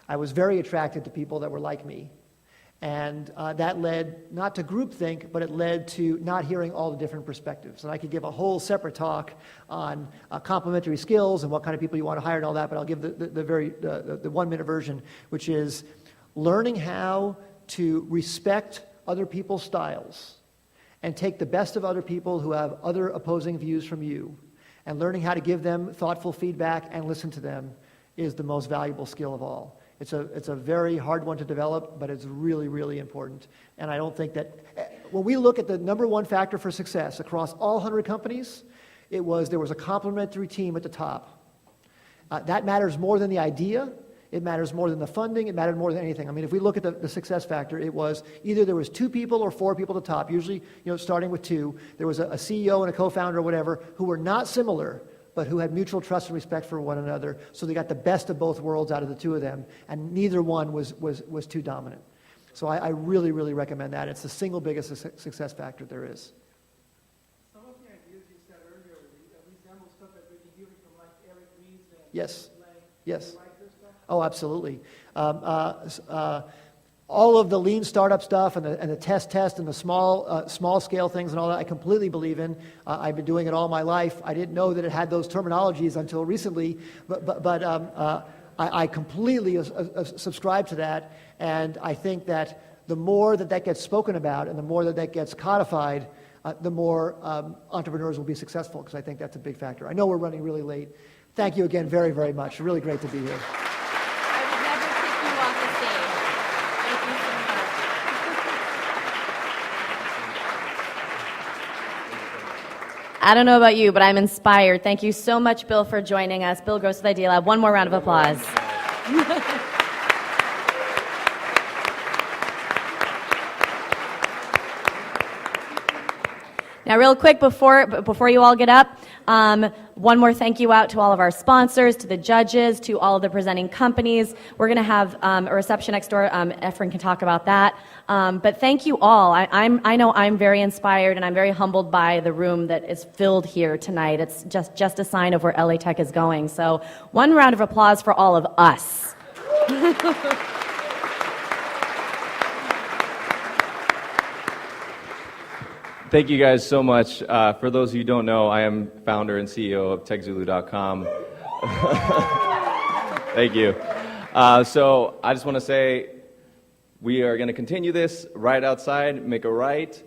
I was very attracted to people that were like me. And that led not to groupthink, but it led to not hearing all the different perspectives. And I could give a whole separate talk on complementary skills and what kind of people you want to hire and all that, but I'll give the 1-minute version, which is learning how to respect other people's styles and take the best of other people who have other opposing views from you, and learning how to give them thoughtful feedback and listen to them is the most valuable skill of all. It's a very hard one to develop, but it's really, really important. And I don't think that, when we look at the number one factor for success across all 100 companies, there was a complementary team at the top. That matters more than the idea. It matters more than the funding. It mattered more than anything. I mean, if we look at the success factor, it was either there was 2 people or 4 people at the top, usually, starting with 2. There was a CEO and a co-founder or whatever who were not similar, but who had mutual trust and respect for one another. So they got the best of both worlds out of the 2 of them, and neither one was too dominant. So I really, really recommend that. It's the single biggest success factor there is. Some of the ideas you said earlier resemble stuff that we've been hearing from like Eric Rees and Yes. Lang. Yes. You like this stuff? Oh, absolutely. All of the lean startup stuff and the test and the small scale things and all that, I completely believe in. I've been doing it all my life. I didn't know that it had those terminologies until recently, but I completely subscribe to that. And I think that the more that gets spoken about and the more that gets codified, the more entrepreneurs will be successful, because I think that's a big factor. I know we're running really late. Thank you again very, very much. Really great to be here. I don't know about you, but I'm inspired. Thank you so much, Bill, for joining us. Bill Gross with Idea Lab. One more round of applause. Now, real quick, before you all get up, one more thank you out to all of our sponsors, to the judges, to all of the presenting companies. We're going to have a reception next door. Efren can talk about that. But thank you all. I know I'm very inspired, and I'm very humbled by the room that is filled here tonight. It's just a sign of where LA Tech is going. So one round of applause for all of us. Thank you guys so much. For those of you who don't know, I am founder and CEO of TechZulu.com. Thank you. So I just want to say we are going to continue this right outside, make a right,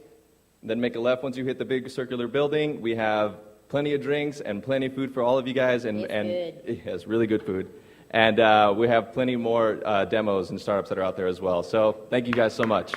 then make a left once you hit the big circular building. We have plenty of drinks and plenty of food for all of you guys. And yes, really good food. And we have plenty more demos and startups that are out there as well. So thank you guys so much.